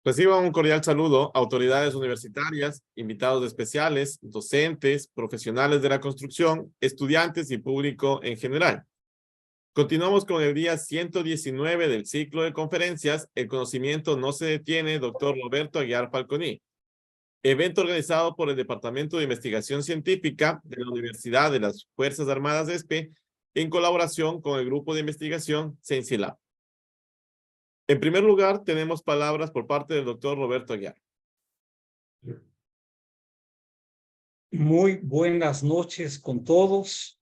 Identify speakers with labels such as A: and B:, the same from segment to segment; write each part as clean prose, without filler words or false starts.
A: Reciban un cordial saludo, autoridades universitarias, invitados especiales, docentes, profesionales de la construcción, estudiantes y público en general. Continuamos con el día 119 del ciclo de conferencias El conocimiento no se detiene, doctor Roberto Aguiar Falconi. Evento organizado por el Departamento de Investigación Científica de la Universidad de las Fuerzas Armadas de ESPE en colaboración con el Grupo de Investigación CienciaLab. En primer lugar, tenemos palabras por parte del doctor Roberto Aguiar.
B: Muy buenas noches con todos.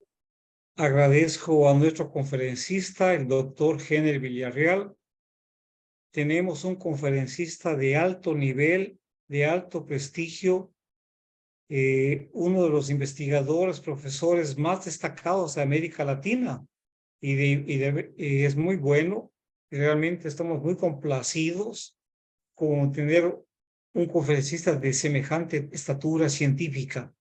B: Agradezco a nuestro conferencista, el doctor Henry Villarreal. Tenemos un conferencista de alto nivel, de alto prestigio, uno de los investigadores, profesores más destacados de América Latina y es muy bueno. Realmente estamos muy complacidos con tener un conferencista de semejante estatura científica.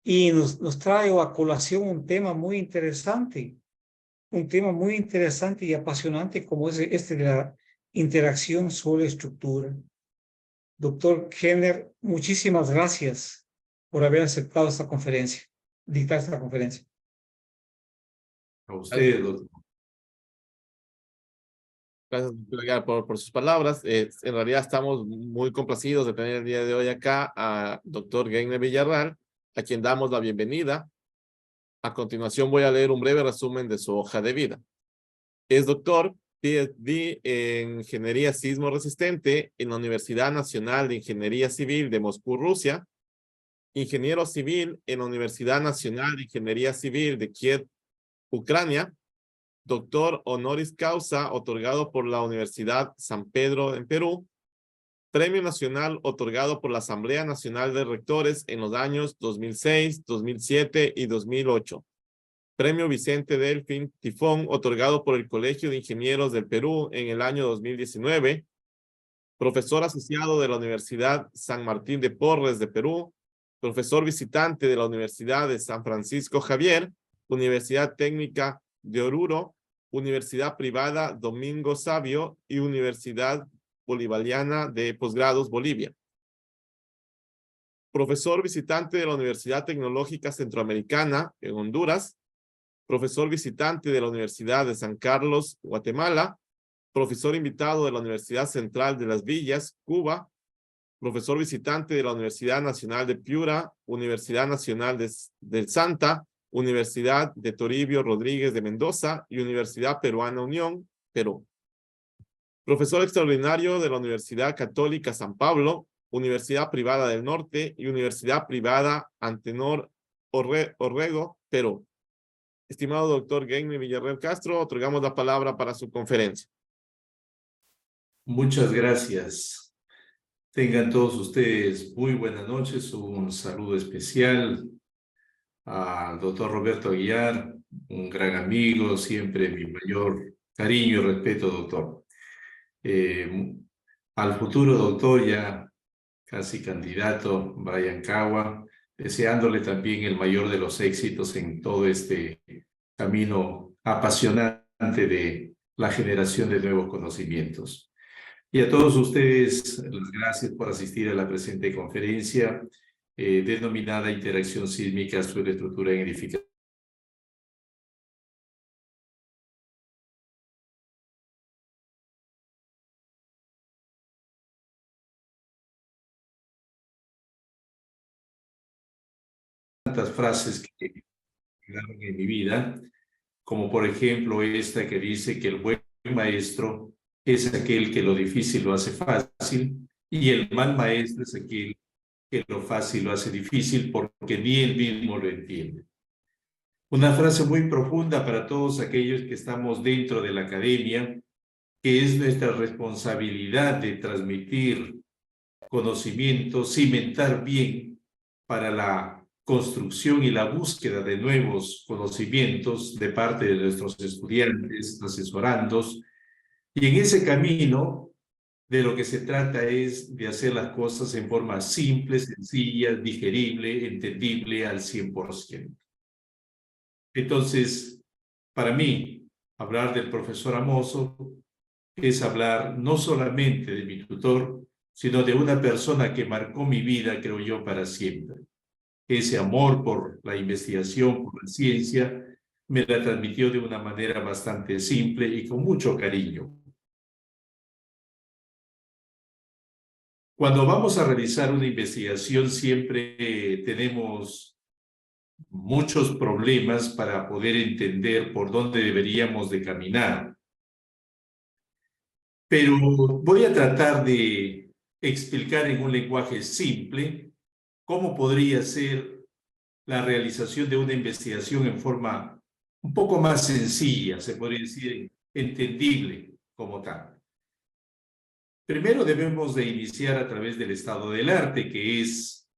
B: Y nos trae a colación un tema muy interesante y apasionante como es este de la interacción suelo-estructura. Doctor Henner, muchísimas gracias por haber aceptado esta conferencia, dictar esta conferencia.
C: A usted, doctor.
A: Gracias, doctor Aguiar, por sus palabras. En realidad estamos muy complacidos de tener el día de hoy acá a doctor Henry Villarreal, a quien damos la bienvenida. A continuación voy a leer un breve resumen de su hoja de vida. Es doctor PhD en Ingeniería Sismo Resistente en la Universidad Nacional de Ingeniería Civil de Moscú, Rusia. Ingeniero civil en la Universidad Nacional de Ingeniería Civil de Kiev, Ucrania. Doctor honoris causa otorgado por la Universidad San Pedro en Perú. Premio Nacional otorgado por la Asamblea Nacional de Rectores en los años 2006, 2007 y 2008. Premio Vicente Delfín Tifón otorgado por el Colegio de Ingenieros del Perú en el año 2019. Profesor asociado de la Universidad San Martín de Porres de Perú. Profesor visitante de la Universidad de San Francisco Javier. Universidad Técnica de Oruro. Universidad Privada Domingo Savio y Universidad Bolivariana de Posgrados Bolivia. Profesor visitante de la Universidad Tecnológica Centroamericana en Honduras. Profesor visitante de la Universidad de San Carlos, Guatemala. Profesor invitado de la Universidad Central de las Villas, Cuba. Profesor visitante de la Universidad Nacional de Piura, Universidad Nacional del Santa, Universidad de Toribio Rodríguez de Mendoza y Universidad Peruana Unión, Perú. Profesor extraordinario de la Universidad Católica San Pablo, Universidad Privada del Norte y Universidad Privada Antenor Orrego, Perú. Estimado doctor Henry Villarreal Castro, otorgamos la palabra para su conferencia.
C: Muchas gracias. Tengan todos ustedes muy buenas noches. Un saludo especial al doctor Roberto Aguiar, un gran amigo, siempre mi mayor cariño y respeto, doctor. Al futuro doctor, ya casi candidato, Brian Cagua, deseándole también el mayor de los éxitos en todo este camino apasionante de la generación de nuevos conocimientos. Y a todos ustedes, las gracias por asistir a la presente conferencia denominada Interacción Sísmica sobre Estructura en Edificación. Tantas frases que llegaron en mi vida, como por ejemplo esta que dice que el buen maestro es aquel que lo difícil lo hace fácil y el mal maestro es aquel que lo fácil lo hace difícil porque ni él mismo lo entiende. Una frase muy profunda para todos aquellos que estamos dentro de la academia, que es nuestra responsabilidad de transmitir conocimiento, cimentar bien para la construcción y la búsqueda de nuevos conocimientos de parte de nuestros estudiantes, asesorandos, y en ese camino de lo que se trata es de hacer las cosas en forma simple, sencilla, digerible, entendible al 100%. Entonces, para mí, hablar del profesor Amoso es hablar no solamente de mi tutor, sino de una persona que marcó mi vida, creo yo, para siempre. Ese amor por la investigación, por la ciencia, me la transmitió de una manera bastante simple y con mucho cariño. Cuando vamos a realizar una investigación, siempre tenemos muchos problemas para poder entender por dónde deberíamos de caminar. Pero voy a tratar de explicar en un lenguaje simple cómo podría ser la realización de una investigación en forma un poco más sencilla, se podría decir, entendible como tal. Primero debemos de iniciar a través del estado del arte, que es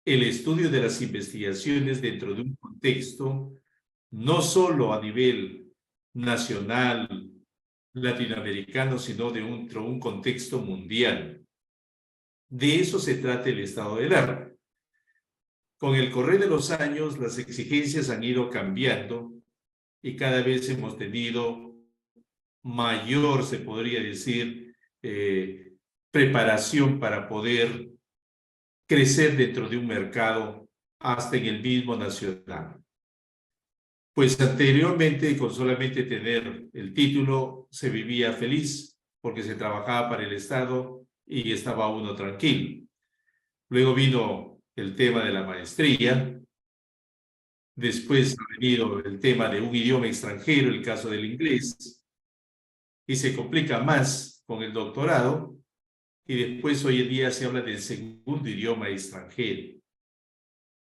C: el estudio de las investigaciones dentro de un contexto, no solo a nivel nacional, latinoamericano, sino de un contexto mundial. De eso se trata el estado del arte. Con el correr de los años, las exigencias han ido cambiando y cada vez hemos tenido mayor, se podría decir, preparación para poder crecer dentro de un mercado hasta en el mismo nacional. Pues anteriormente, con solamente tener el título, se vivía feliz porque se trabajaba para el Estado y estaba uno tranquilo. Luego vino el tema de la maestría. Después ha venido el tema de un idioma extranjero, el caso del inglés. Y se complica más con el doctorado. Y después hoy en día se habla del segundo idioma extranjero.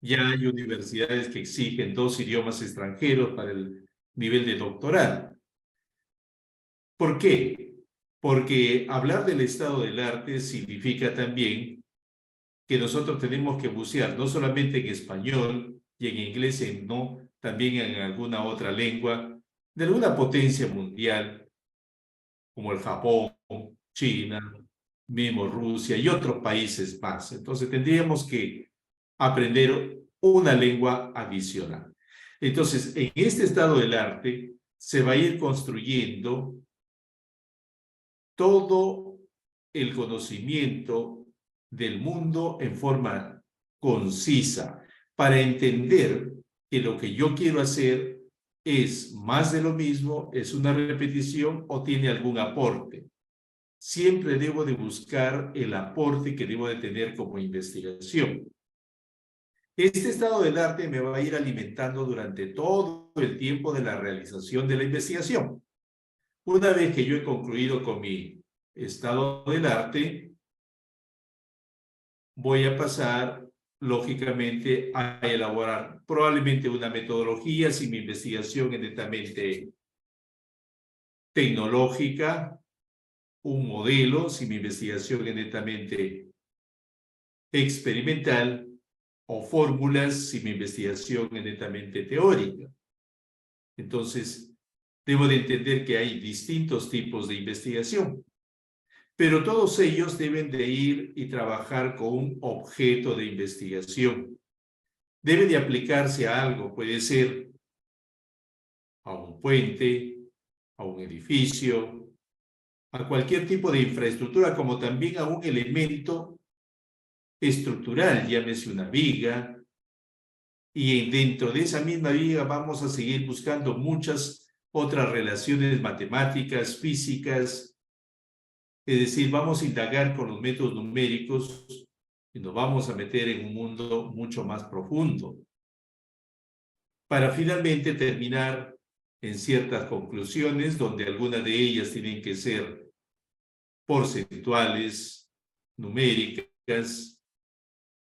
C: Ya hay universidades que exigen 2 idiomas extranjeros para el nivel de doctorado. ¿Por qué? Porque hablar del estado del arte significa también que nosotros tenemos que bucear no solamente en español y en inglés, no, también en alguna otra lengua de alguna potencia mundial, como el Japón, China, mismo Rusia y otros países más. Entonces tendríamos que aprender una lengua adicional. Entonces, en este estado del arte se va a ir construyendo todo el conocimiento del mundo en forma concisa para entender que lo que yo quiero hacer es más de lo mismo, es una repetición o tiene algún aporte. Siempre debo de buscar el aporte que debo de tener como investigación. Este estado del arte me va a ir alimentando durante todo el tiempo de la realización de la investigación. Una vez que yo he concluido con mi estado del arte, voy a pasar, lógicamente, a elaborar probablemente una metodología si mi investigación es netamente tecnológica, un modelo si mi investigación es netamente experimental, o fórmulas si mi investigación es netamente teórica. Entonces, debo de entender que hay distintos tipos de investigación, pero todos ellos deben de ir y trabajar con un objeto de investigación. Debe de aplicarse a algo, puede ser a un puente, a un edificio, a cualquier tipo de infraestructura, como también a un elemento estructural, llámese una viga, y dentro de esa misma viga vamos a seguir buscando muchas otras relaciones matemáticas, físicas, es decir, vamos a indagar con los métodos numéricos y nos vamos a meter en un mundo mucho más profundo, para finalmente terminar en ciertas conclusiones donde algunas de ellas tienen que ser porcentuales, numéricas,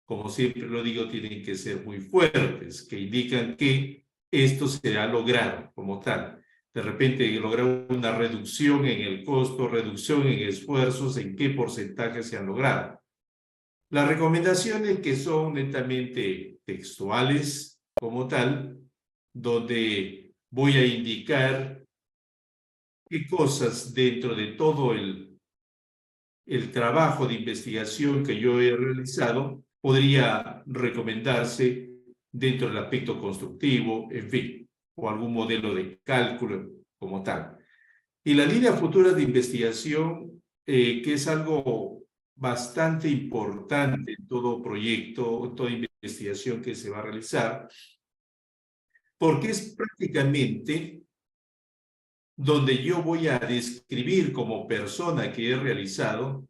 C: como siempre lo digo, tienen que ser muy fuertes, que indican que esto se ha logrado como tal. De repente lograr una reducción en el costo, reducción en esfuerzos, en qué porcentaje se han logrado. Las recomendaciones que son netamente textuales como tal, donde voy a indicar qué cosas dentro de todo el trabajo de investigación que yo he realizado podría recomendarse dentro del aspecto constructivo, en fin, o algún modelo de cálculo como tal. Y la línea futura de investigación, que es algo bastante importante en todo proyecto, toda investigación que se va a realizar, porque es prácticamente donde yo voy a describir como persona que he realizado,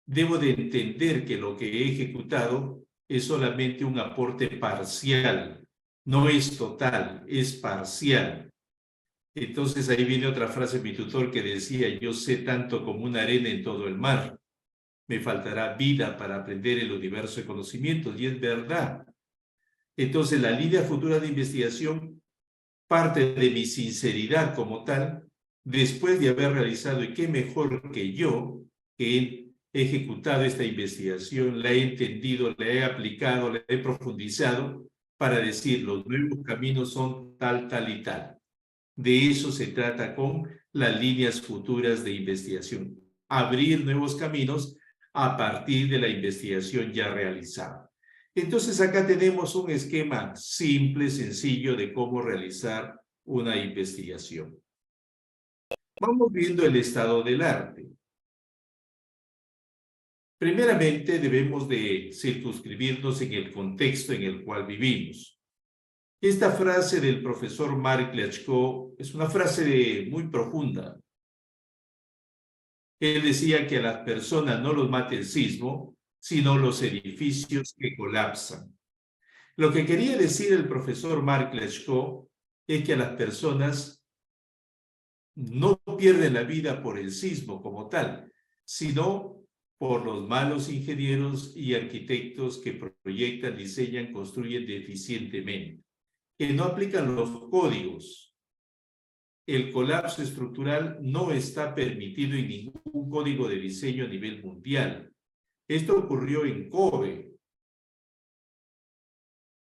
C: debo de entender que lo que he ejecutado es solamente un aporte parcial, no es total, es parcial. Entonces ahí viene otra frase de mi tutor que decía, yo sé tanto como una arena en todo el mar, me faltará vida para aprender el universo de conocimientos, y es verdad. Entonces la línea futura de investigación parte de mi sinceridad como tal, después de haber realizado, y qué mejor que yo, que he ejecutado esta investigación, la he entendido, la he aplicado, la he profundizado, para decir, los nuevos caminos son tal, tal y tal. De eso se trata con las líneas futuras de investigación. Abrir nuevos caminos a partir de la investigación ya realizada. Entonces acá tenemos un esquema simple, sencillo de cómo realizar una investigación. Vamos viendo el estado del arte. Primeramente debemos de circunscribirnos en el contexto en el cual vivimos. Esta frase del profesor Marc Leclerc es una frase muy profunda. Él decía que a las personas no los mata el sismo, sino los edificios que colapsan. Lo que quería decir el profesor Marc Leclerc es que a las personas no pierden la vida por el sismo como tal, sino por los malos ingenieros y arquitectos que proyectan, diseñan, construyen deficientemente, que no aplican los códigos. El colapso estructural no está permitido en ningún código de diseño a nivel mundial. Esto ocurrió en Kobe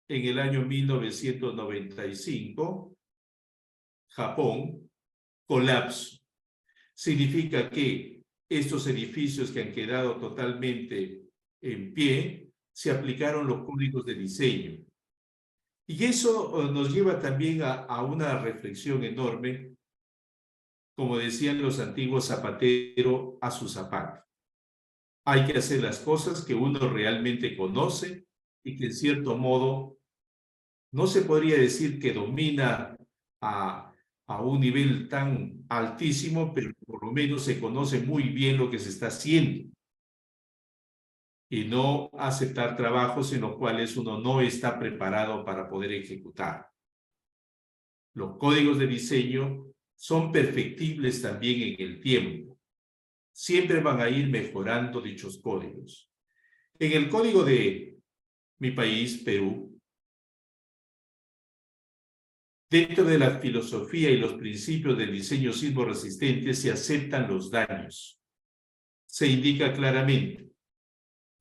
C: en el año 1995, Japón, colapso. Significa que estos edificios que han quedado totalmente en pie, se aplicaron los códigos de diseño. Y eso nos lleva también a una reflexión enorme, como decían los antiguos, zapatero a su zapato. Hay que hacer las cosas que uno realmente conoce y que en cierto modo no se podría decir que domina a un nivel tan altísimo, pero por lo menos se conoce muy bien lo que se está haciendo. Y no aceptar trabajos en los cuales uno no está preparado para poder ejecutar. Los códigos de diseño son perfectibles también en el tiempo. Siempre van a ir mejorando dichos códigos. En el código de mi país, Perú, dentro de la filosofía y los principios del diseño sismo resistente se aceptan los daños. Se indica claramente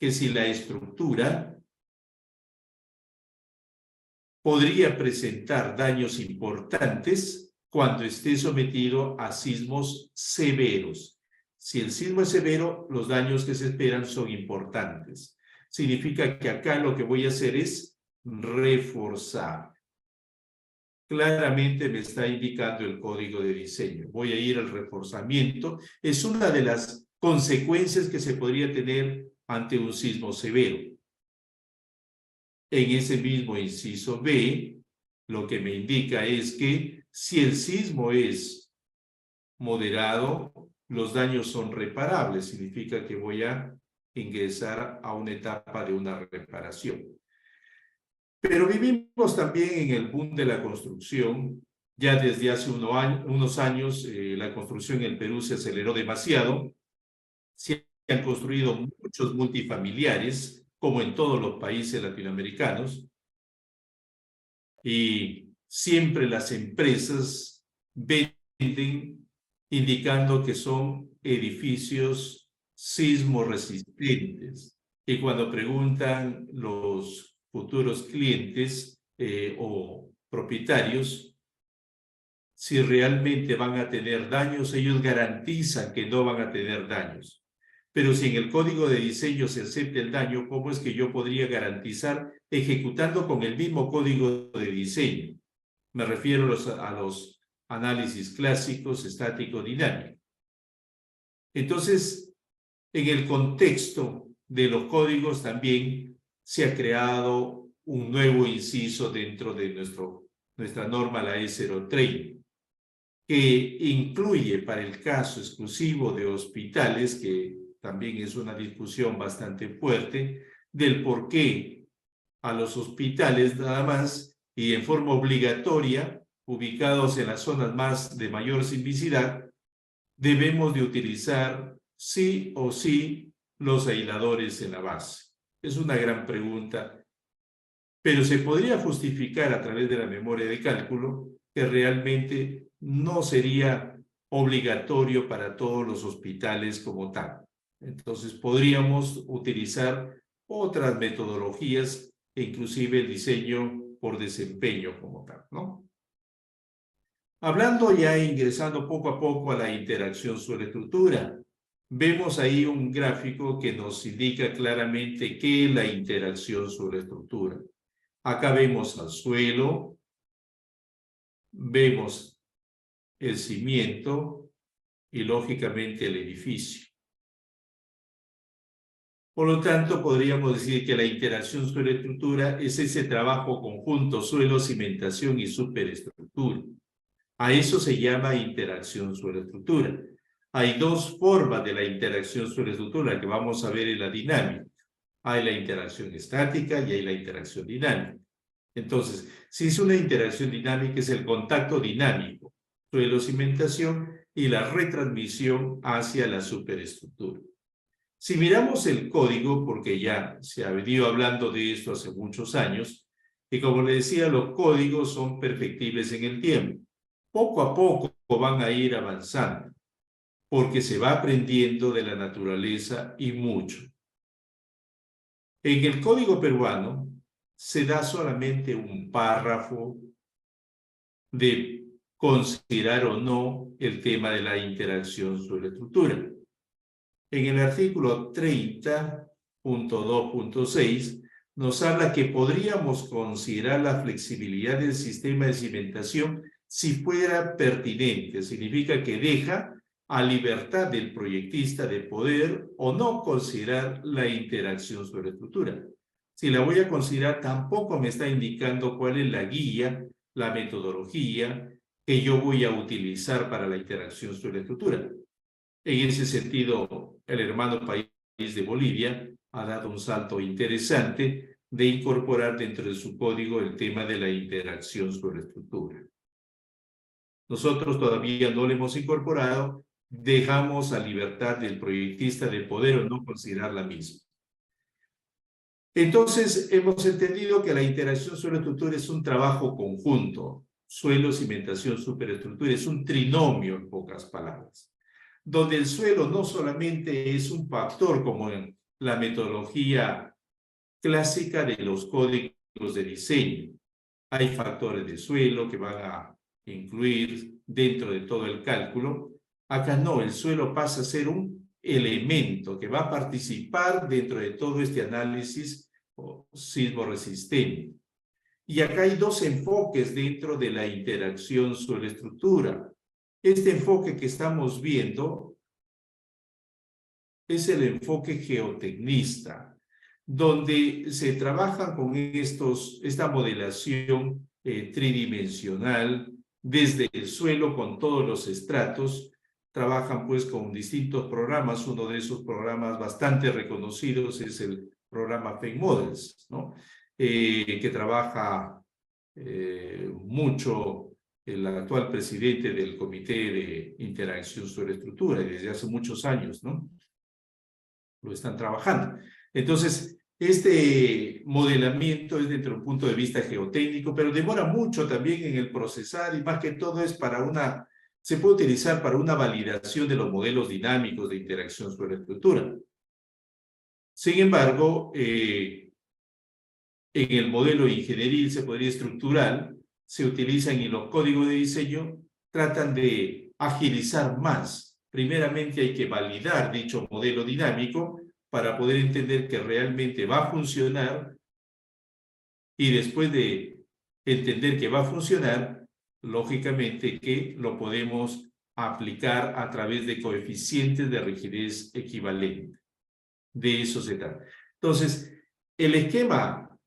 C: que si la estructura podría presentar daños importantes cuando esté sometido a sismos severos. Si el sismo es severo, los daños que se esperan son importantes. Significa que acá lo que voy a hacer es reforzar. Claramente me está indicando el código de diseño. Voy a ir al reforzamiento. Es una de las consecuencias que se podría tener ante un sismo severo. En ese mismo inciso B, lo que me indica es que si el sismo es moderado, los daños son reparables. Significa que voy a ingresar a una etapa de una reparación. Pero vivimos también en el boom de la construcción. Ya desde hace unos años la construcción en el Perú se aceleró demasiado. Se han construido muchos multifamiliares, como en todos los países latinoamericanos. Y siempre las empresas venden indicando que son edificios sismo resistentes. Y cuando preguntan los futuros clientes o propietarios si realmente van a tener daños, ellos garantizan que no van a tener daños. Pero si en el código de diseño se acepta el daño, ¿cómo es que yo podría garantizar ejecutando con el mismo código de diseño? Me refiero a los análisis clásicos, estático, dinámico. Entonces, En el contexto de los códigos también se ha creado un nuevo inciso dentro de nuestra norma, la E030, que incluye para el caso exclusivo de hospitales, que también es una discusión bastante fuerte, del por qué a los hospitales nada más y en forma obligatoria, ubicados en las zonas más de mayor sismicidad, debemos de utilizar sí o sí los aisladores en la base. Es una gran pregunta, pero se podría justificar a través de la memoria de cálculo que realmente no sería obligatorio para todos los hospitales como tal. Entonces podríamos utilizar otras metodologías e inclusive el diseño por desempeño como tal, ¿no? Hablando ya, ingresando poco a poco a la interacción sobre estructura, vemos ahí un gráfico que nos indica claramente qué es la interacción sobre estructura. Acá vemos al suelo, vemos el cimiento y lógicamente el edificio. Por lo tanto, podríamos decir que la interacción sobre estructura es ese trabajo conjunto suelo, cimentación y superestructura. A eso se llama interacción sobre estructura. Hay dos formas de la interacción sobre estructura que vamos a ver en la dinámica. Hay la interacción estática y hay la interacción dinámica. Entonces, si es una interacción dinámica, es el contacto dinámico, suelo-cimentación y la retransmisión hacia la superestructura. Si miramos el código, porque ya se ha venido hablando de esto hace muchos años, y como le decía, los códigos son perfectibles en el tiempo. Poco a poco van a ir avanzando, porque se va aprendiendo de la naturaleza y mucho. En el código peruano se da solamente un párrafo de considerar o no el tema de la interacción sobre estructura. En el artículo 30.2.6 nos habla que podríamos considerar la flexibilidad del sistema de cimentación si fuera pertinente. Significa que deja a libertad del proyectista de poder o no considerar la interacción sobre estructura. Si la voy a considerar, tampoco me está indicando cuál es la guía, la metodología que yo voy a utilizar para la interacción sobre estructura. En ese sentido, el hermano país de Bolivia ha dado un salto interesante de incorporar dentro de su código el tema de la interacción sobre estructura. Nosotros todavía no lo hemos incorporado, dejamos a libertad del proyectista de poder o no considerar la misma. Entonces, hemos entendido que la interacción sobre estructura es un trabajo conjunto, suelo, cimentación, superestructura, es un trinomio en pocas palabras, donde el suelo no solamente es un factor como en la metodología clásica de los códigos de diseño. Hay factores de suelo que van a incluir dentro de todo el cálculo. Acá no, el suelo pasa a ser un elemento que va a participar dentro de todo este análisis sismo resistente. Y acá hay dos enfoques dentro de la interacción sobre estructura. Este enfoque que estamos viendo es el enfoque geotecnista, donde se trabaja con esta modelación tridimensional desde el suelo con todos los estratos. Trabajan pues con distintos programas. Uno de esos programas bastante reconocidos es el programa Fake Models, ¿no? Que trabaja mucho el actual presidente del Comité de Interacción sobre Estructura, y desde hace muchos años, ¿no? Lo están trabajando. Entonces, este modelamiento es desde un punto de vista geotécnico, pero demora mucho también en el procesar, y más que todo es para se puede utilizar para una validación de los modelos dinámicos de interacción sobre estructura. Sin embargo, en el modelo ingenieril, se podría estructural, se utilizan y los códigos de diseño tratan de agilizar más. Primeramente hay que validar dicho modelo dinámico para poder entender que realmente va a funcionar, y después de entender que va a funcionar, lógicamente que lo podemos aplicar a través de coeficientes de rigidez equivalente. De eso se trata. Entonces, el esquema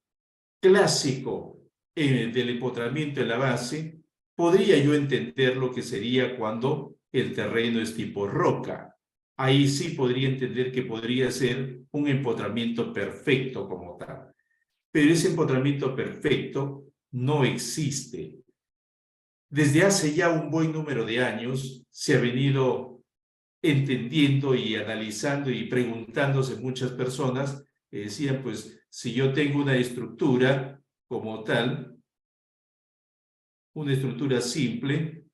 C: clásico del empotramiento en la base, podría yo entender lo que sería cuando el terreno es tipo roca. Ahí sí podría entender que podría ser un empotramiento perfecto como tal. Pero ese empotramiento perfecto no existe. Desde hace ya un buen número de años se ha venido entendiendo y analizando y preguntándose muchas personas, decían, pues, si yo tengo una estructura como tal, una estructura simple,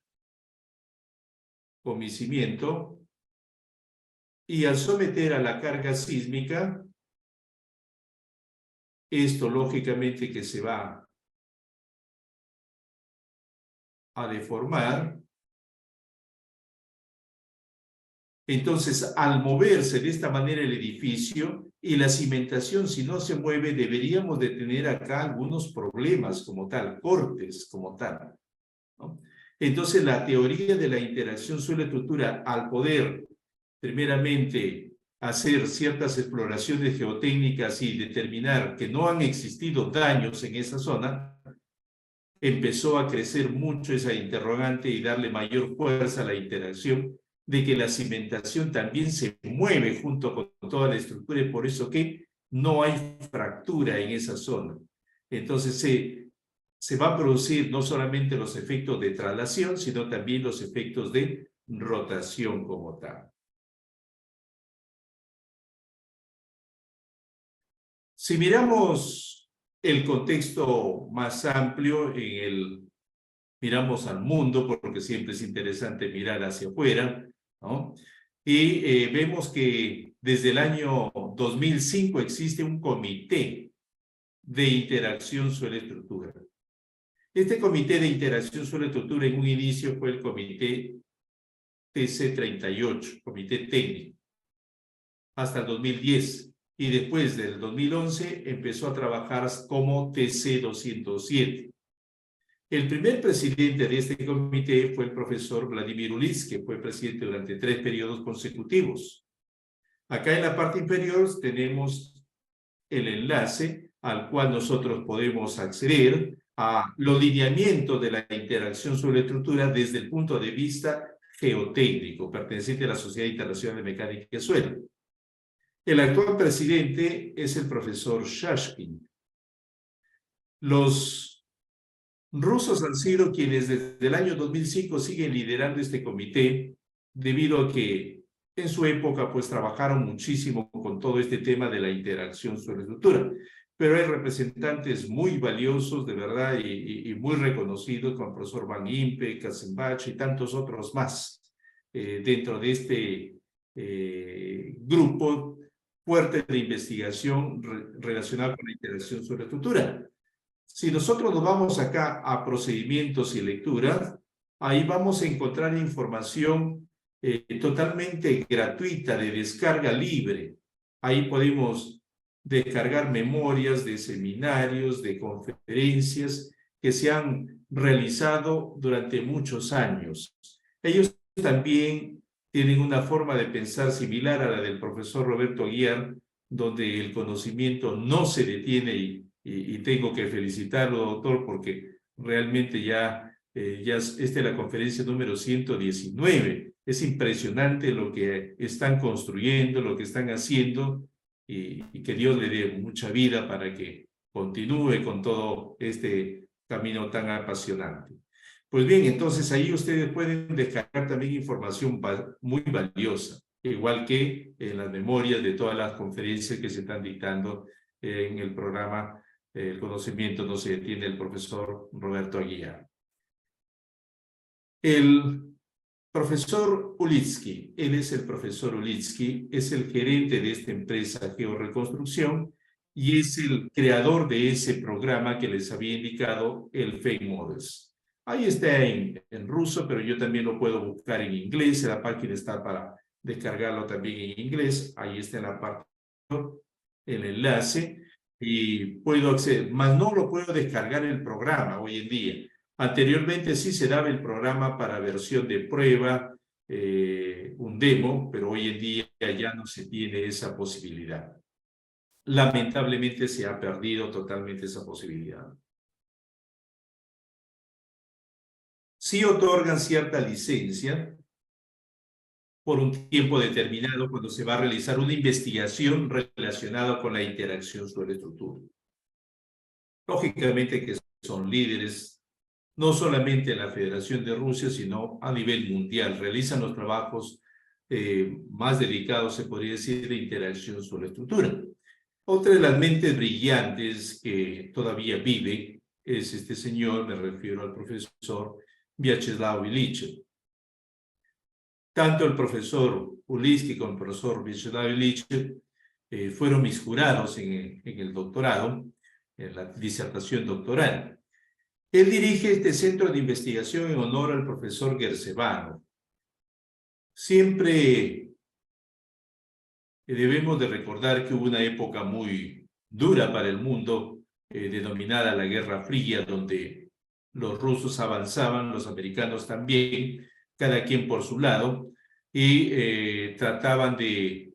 C: con mi cimiento, y al someter a la carga sísmica, esto lógicamente que se va a deformar. Entonces, al moverse de esta manera el edificio y la cimentación, si no se mueve, deberíamos de tener acá algunos problemas como tal, cortes como tal, ¿no? Entonces, la teoría de la interacción suelo-estructura, al poder, primeramente, hacer ciertas exploraciones geotécnicas y determinar que no han existido daños en esa zona, empezó a crecer mucho esa interrogante y darle mayor fuerza a la interacción de que la cimentación también se mueve junto con toda la estructura y por eso que no hay fractura en esa zona. Entonces se va a producir no solamente los efectos de traslación, sino también los efectos de rotación como tal. Si miramos el contexto más amplio, miramos al mundo, porque siempre es interesante mirar hacia afuera, ¿no? Y vemos que desde el año 2005 existe un comité de interacción suelo-estructura. Este comité de interacción suelo-estructura en un inicio fue el comité TC38, comité técnico, hasta el 2010. Y después del 2011 empezó a trabajar como TC207. El primer presidente de este comité fue el profesor Vladimir Ulis, que fue presidente durante 3 periodos consecutivos. Acá en la parte inferior tenemos el enlace al cual nosotros podemos acceder a los lineamientos de la interacción sobre estructura desde el punto de vista geotécnico, perteneciente a la Sociedad Internacional de Mecánica y Suelo. El actual presidente es el profesor Shashkin. Los rusos han sido quienes desde el año 2005 siguen liderando este comité debido a que en su época pues trabajaron muchísimo con todo este tema de la interacción sobre estructura. Pero hay representantes muy valiosos de verdad y muy reconocidos como el profesor Van Impe, Katzenbach y tantos otros más dentro de este grupo fuerte de investigación relacionada con la interacción sobre estructura. Si nosotros nos vamos acá a procedimientos y lecturas, ahí vamos a encontrar información totalmente gratuita, de descarga libre. Ahí podemos descargar memorias de seminarios, de conferencias que se han realizado durante muchos años. Ellos también tienen una forma de pensar similar a la del profesor Roberto Aguiar, donde el conocimiento no se detiene y tengo que felicitarlo, doctor, porque realmente ya esta es la conferencia número 119. Es impresionante lo que están construyendo, lo que están haciendo, y que Dios le dé mucha vida para que continúe con todo este camino tan apasionante. Pues bien, entonces ahí ustedes pueden descargar también información muy valiosa, igual que en las memorias de todas las conferencias que se están dictando en el programa El conocimiento no se detiene, el profesor Roberto Aguiar. El profesor Ulitsky, él es el profesor Ulitsky, es el gerente de esta empresa Georreconstrucción y es el creador de ese programa que les había indicado, el Fake Models. Ahí está en ruso, pero yo también lo puedo buscar en inglés. La página está para descargarlo también en inglés. Ahí está en la parte, el enlace, y puedo acceder, mas no lo puedo descargar el programa hoy en día. Anteriormente sí se daba el programa para versión de prueba, un demo, pero hoy en día ya no se tiene esa posibilidad. Lamentablemente se ha perdido totalmente esa posibilidad. Sí otorgan cierta licencia por un tiempo determinado cuando se va a realizar una investigación relacionada con la interacción suelo-estructura. Lógicamente que son líderes, no solamente en la Federación de Rusia, sino a nivel mundial. Realizan los trabajos más dedicados, se podría decir, de interacción suelo-estructura. Otra de las mentes brillantes que todavía vive es este señor, me refiero al profesor Vyacheslav Ilich. Tanto el profesor Uliski como el profesor Vyacheslav Ilich fueron mis jurados en el doctorado, en la disertación doctoral. Él dirige este centro de investigación en honor al profesor Gersevanov. Siempre debemos de recordar que hubo una época muy dura para el mundo, denominada la Guerra Fría, donde los rusos avanzaban, los americanos también, cada quien por su lado, y trataban de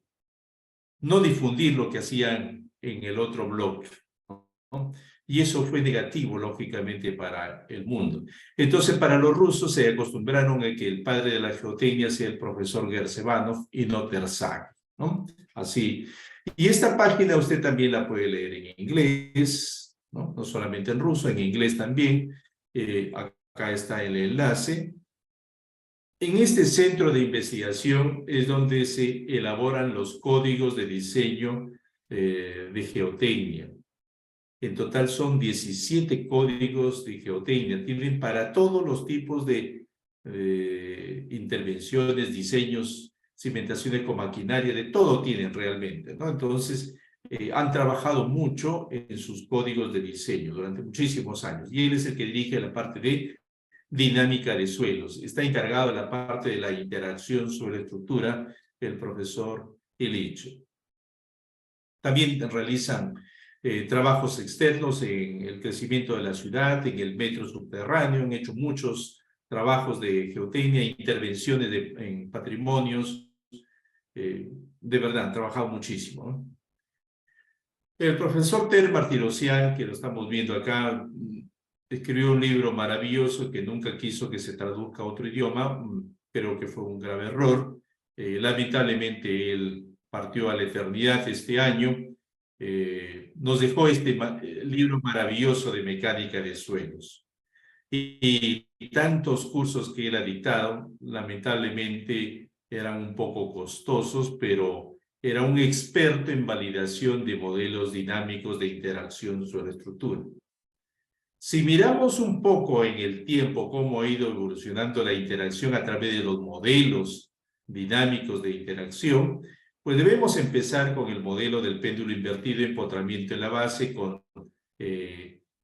C: no difundir lo que hacían en el otro bloque, ¿no? Y eso fue negativo, lógicamente, para el mundo. Entonces, para los rusos se acostumbraron a que el padre de la geotecnia sea el profesor Gersevanov y no Terzak, ¿no? Así. Y esta página usted también la puede leer en inglés, ¿no? No solamente en ruso, en inglés también. Acá está el enlace. En este centro de investigación es donde se elaboran los códigos de diseño de geotecnia. En total son 17 códigos de geotecnia. Tienen para todos los tipos de intervenciones, diseños, cimentaciones con maquinaria, de todo tienen realmente, ¿no? Entonces, han trabajado mucho en sus códigos de diseño durante muchísimos años. Y él es el que dirige la parte de dinámica de suelos. Está encargado de la parte de la interacción sobre estructura, el profesor Ilich. También realizan trabajos externos en el crecimiento de la ciudad, en el metro subterráneo, han hecho muchos trabajos de geotecnia, intervenciones en patrimonios, de verdad, han trabajado muchísimo, ¿no? El profesor Ter Martirosyan, que lo estamos viendo acá, escribió un libro maravilloso que nunca quiso que se traduzca a otro idioma, pero que fue un grave error. Lamentablemente él partió a la eternidad este año. Nos dejó este libro maravilloso de mecánica de suelos. Y tantos cursos que él ha dictado, lamentablemente eran un poco costosos, pero era un experto en validación de modelos dinámicos de interacción sobre estructura. Si miramos un poco en el tiempo cómo ha ido evolucionando la interacción a través de los modelos dinámicos de interacción, pues debemos empezar con el modelo del péndulo invertido, empotramiento en la base, con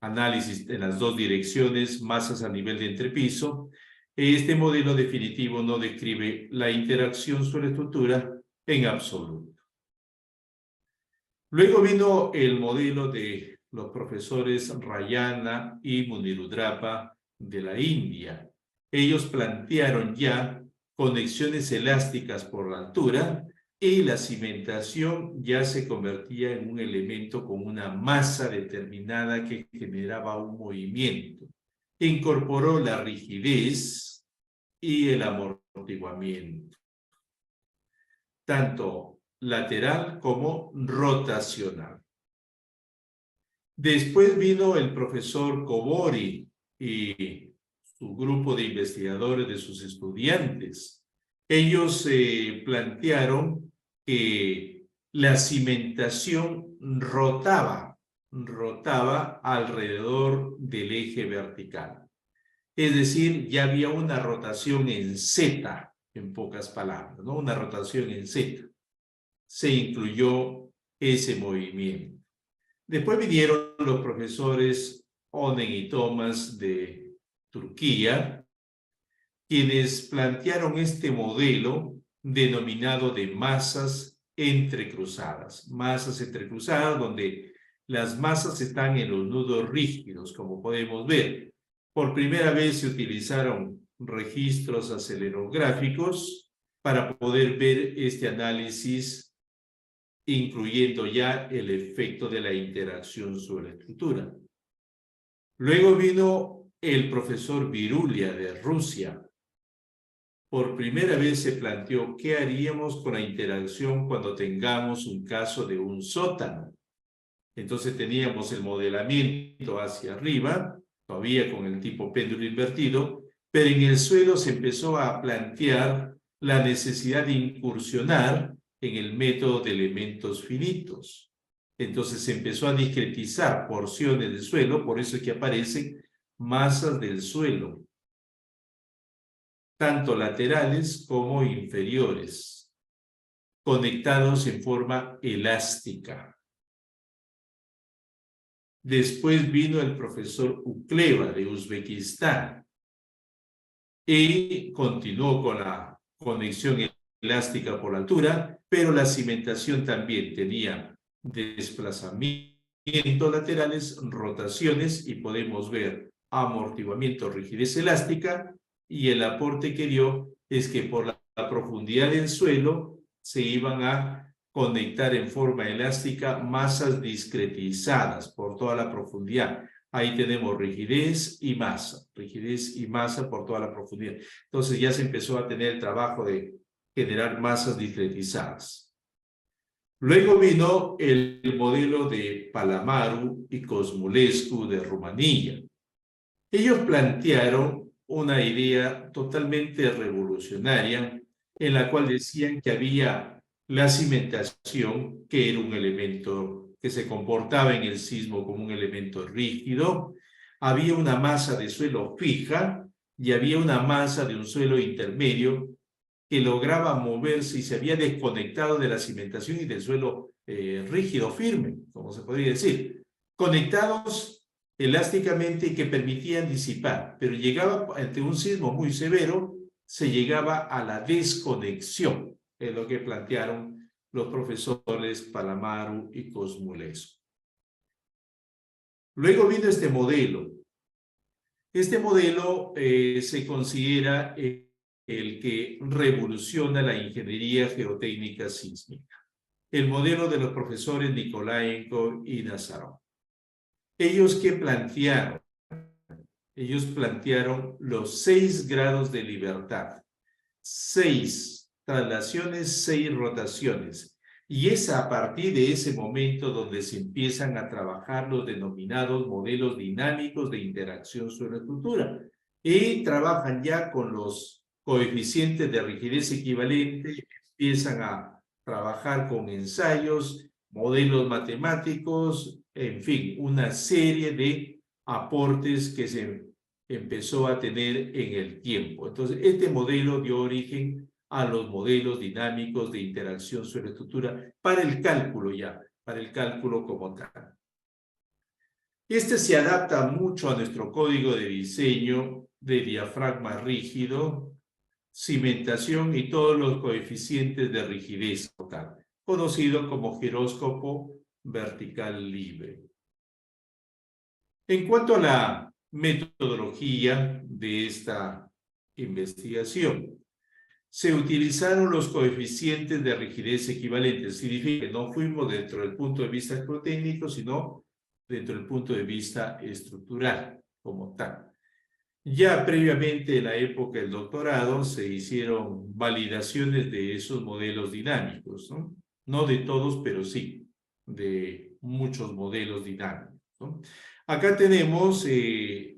C: análisis en las dos direcciones, masas a nivel de entrepiso. Este modelo definitivo no describe la interacción sobre estructura en absoluto. Luego vino el modelo de los profesores Rayana y Munirudrapa de la India. Ellos plantearon ya conexiones elásticas por la altura y la cimentación ya se convertía en un elemento con una masa determinada que generaba un movimiento. Incorporó la rigidez y el amortiguamiento, tanto lateral como rotacional. Después vino el profesor Kobori y su grupo de investigadores, de sus estudiantes. Ellos plantearon que la cimentación rotaba alrededor del eje vertical. Es decir, ya había una rotación en Z, en pocas palabras, ¿no? Una rotación en Z. Se incluyó ese movimiento. Después vinieron los profesores Onen y Thomas de Turquía, quienes plantearon este modelo denominado de masas entrecruzadas. Masas entrecruzadas donde las masas están en los nudos rígidos, como podemos ver. Por primera vez se utilizaron registros acelerográficos para poder ver este análisis, incluyendo ya el efecto de la interacción sobre la estructura. Luego vino el profesor Virulia de Rusia. Por primera vez se planteó qué haríamos con la interacción cuando tengamos un caso de un sótano. Entonces teníamos el modelamiento hacia arriba, todavía con el tipo péndulo invertido, pero en el suelo se empezó a plantear la necesidad de incursionar en el método de elementos finitos. Entonces se empezó a discretizar porciones del suelo, por eso es que aparecen masas del suelo, tanto laterales como inferiores, conectados en forma elástica. Después vino el profesor Ukleva de Uzbekistán y continuó con la conexión elástica por altura, pero la cimentación también tenía desplazamientos laterales, rotaciones y podemos ver amortiguamiento, rigidez elástica, y el aporte que dio es que por la profundidad del suelo se iban a conectar en forma elástica masas discretizadas por toda la profundidad. Ahí tenemos rigidez y masa por toda la profundidad. Entonces ya se empezó a tener el trabajo de generar masas discretizadas. Luego vino el modelo de Palamaru y Cosmulescu de Rumanía. Ellos plantearon una idea totalmente revolucionaria en la cual decían que había la cimentación, que era un elemento que se comportaba en el sismo como un elemento rígido, había una masa de suelo fija y había una masa de un suelo intermedio que lograba moverse y se había desconectado de la cimentación y del suelo rígido, firme, como se podría decir, conectados elásticamente y que permitían disipar, pero llegaba ante un sismo muy severo, se llegaba a la desconexión, es lo que plantearon los profesores Palamaru y Cosmulescu. Luego vino este modelo. Este modelo se considera el que revoluciona la ingeniería geotécnica sísmica. El modelo de los profesores Nikolaenko y Nazarov. ¿Ellos qué plantearon? Ellos plantearon los 6 grados de libertad. 6 traslaciones, 6 rotaciones. Y es a partir de ese momento donde se empiezan a trabajar los denominados modelos dinámicos de interacción sobre la estructura. Y trabajan ya con los coeficientes de rigidez equivalente, empiezan a trabajar con ensayos, modelos matemáticos, en fin, una serie de aportes que se empezó a tener en el tiempo. Entonces, este modelo dio origen a los modelos dinámicos de interacción sobre la estructura para el cálculo ya, para el cálculo como tal. Este se adapta mucho a nuestro código de diseño de diafragma rígido, cimentación y todos los coeficientes de rigidez total, conocido como giróscopo vertical libre. En cuanto a la metodología de esta investigación, se utilizaron los coeficientes de rigidez equivalentes. Significa que no fuimos dentro del punto de vista geotécnico, sino dentro del punto de vista estructural como tal. Ya previamente en la época del doctorado se hicieron validaciones de esos modelos dinámicos, ¿no? No de todos, pero sí de muchos modelos dinámicos, ¿no? Acá tenemos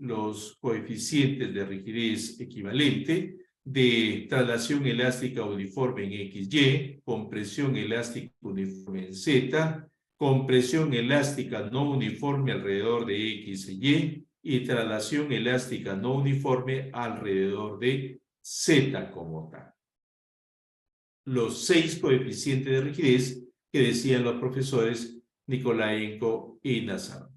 C: los coeficientes de rigidez equivalente, de traslación elástica uniforme en XY, compresión elástica uniforme en Z, compresión elástica no uniforme alrededor de X y Y traslación elástica no uniforme alrededor de Z como tal. Los 6 coeficientes de rigidez que decían los profesores Nikolaenko y Nazarov.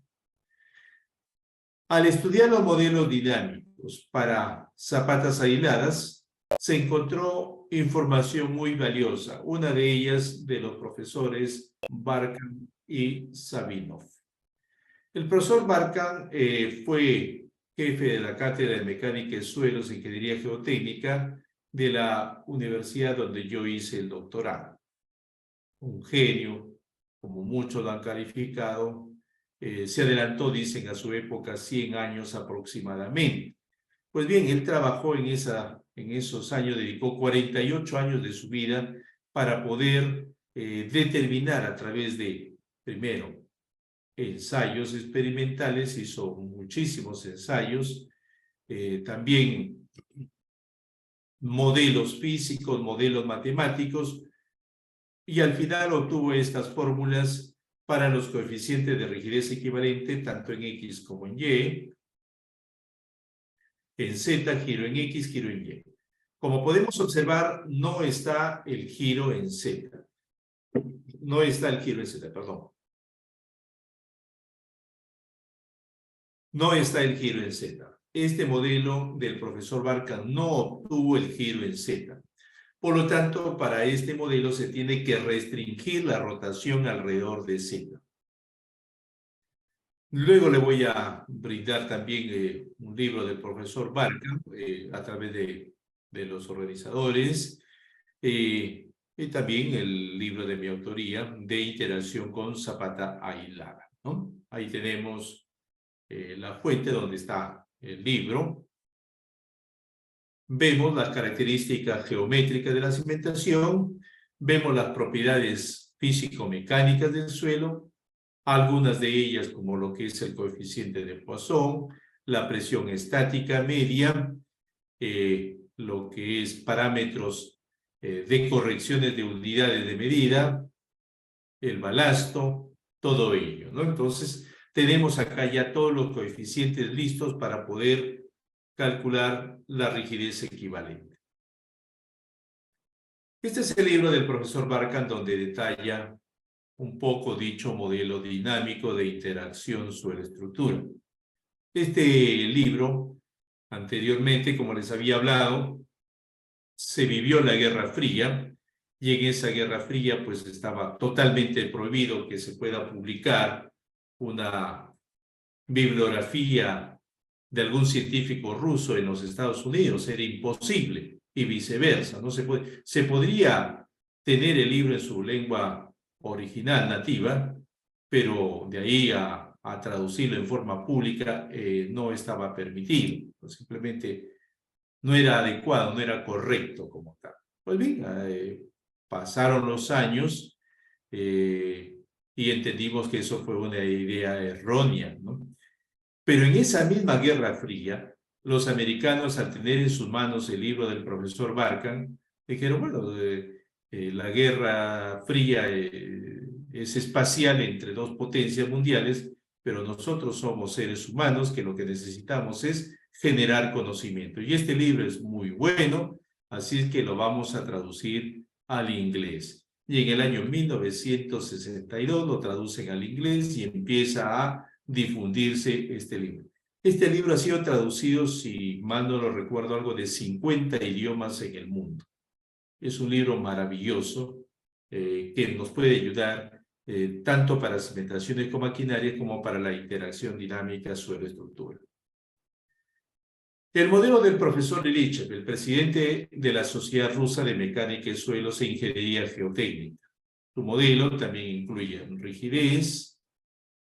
C: Al estudiar los modelos dinámicos para zapatas aisladas, se encontró información muy valiosa, una de ellas de los profesores Barkan y Sabinov. El profesor Barkan fue jefe de la Cátedra de Mecánica de Suelos e Ingeniería Geotécnica de la universidad donde yo hice el doctorado. Un genio, como muchos lo han calificado, se adelantó, dicen, a su época 100 años aproximadamente. Pues bien, él trabajó en esos años, dedicó 48 años de su vida para poder determinar a través de, primero, ensayos experimentales, hizo muchísimos ensayos, también modelos físicos, modelos matemáticos, y al final obtuvo estas fórmulas para los coeficientes de rigidez equivalente, tanto en X como en Y, en Z, giro en X, giro en Y. Como podemos observar, no está el giro en Z. No está el giro en Z, perdón. No está el giro en Z. Este modelo del profesor Barkan no obtuvo el giro en Z. Por lo tanto, para este modelo se tiene que restringir la rotación alrededor de Z. Luego le voy a brindar también un libro del profesor Barkan a través de los organizadores y también el libro de mi autoría de interacción con Zapata Ailaga, ¿no? Ahí tenemos la fuente donde está el libro. Vemos las características geométricas de la cimentación, vemos las propiedades físico-mecánicas del suelo, algunas de ellas como lo que es el coeficiente de Poisson, la presión estática media, lo que es parámetros de correcciones de unidades de medida, el balasto, todo ello, ¿no? Entonces, tenemos acá ya todos los coeficientes listos para poder calcular la rigidez equivalente. Este es el libro del profesor Barkan donde detalla un poco dicho modelo dinámico de interacción suelo-estructura. Este libro, anteriormente, como les había hablado, se vivió la Guerra Fría y en esa Guerra Fría pues estaba totalmente prohibido que se pueda publicar una bibliografía de algún científico ruso en los Estados Unidos, era imposible, y viceversa, no se puede. Se podría tener el libro en su lengua original, nativa, pero de ahí a traducirlo en forma pública no estaba permitido, simplemente no era adecuado, no era correcto como tal. Pues bien, pasaron los años y entendimos que eso fue una idea errónea, ¿no? Pero en esa misma Guerra Fría, los americanos, al tener en sus manos el libro del profesor Barkan, dijeron, bueno, la Guerra Fría es espacial entre dos potencias mundiales, pero nosotros somos seres humanos que lo que necesitamos es generar conocimiento. Y este libro es muy bueno, así es que lo vamos a traducir al inglés. Y en el año 1962 lo traducen al inglés y empieza a difundirse este libro. Este libro ha sido traducido, si mal no lo recuerdo, algo de 50 idiomas en el mundo. Es un libro maravilloso que nos puede ayudar tanto para cimentaciones con maquinaria como para la interacción dinámica suelo-estructura. El modelo del profesor Ilitchev, el presidente de la Sociedad Rusa de Mecánica de Suelos e Ingeniería Geotécnica. Su modelo también incluye rigidez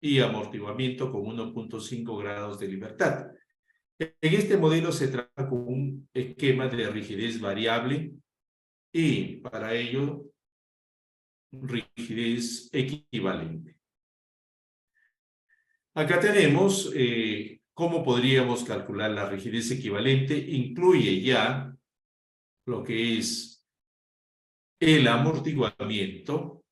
C: y amortiguamiento con 1.5 grados de libertad. En este modelo se trata con un esquema de rigidez variable y para ello rigidez equivalente. Acá tenemos cómo podríamos calcular la rigidez equivalente. Incluye ya lo que es el amortiguamiento,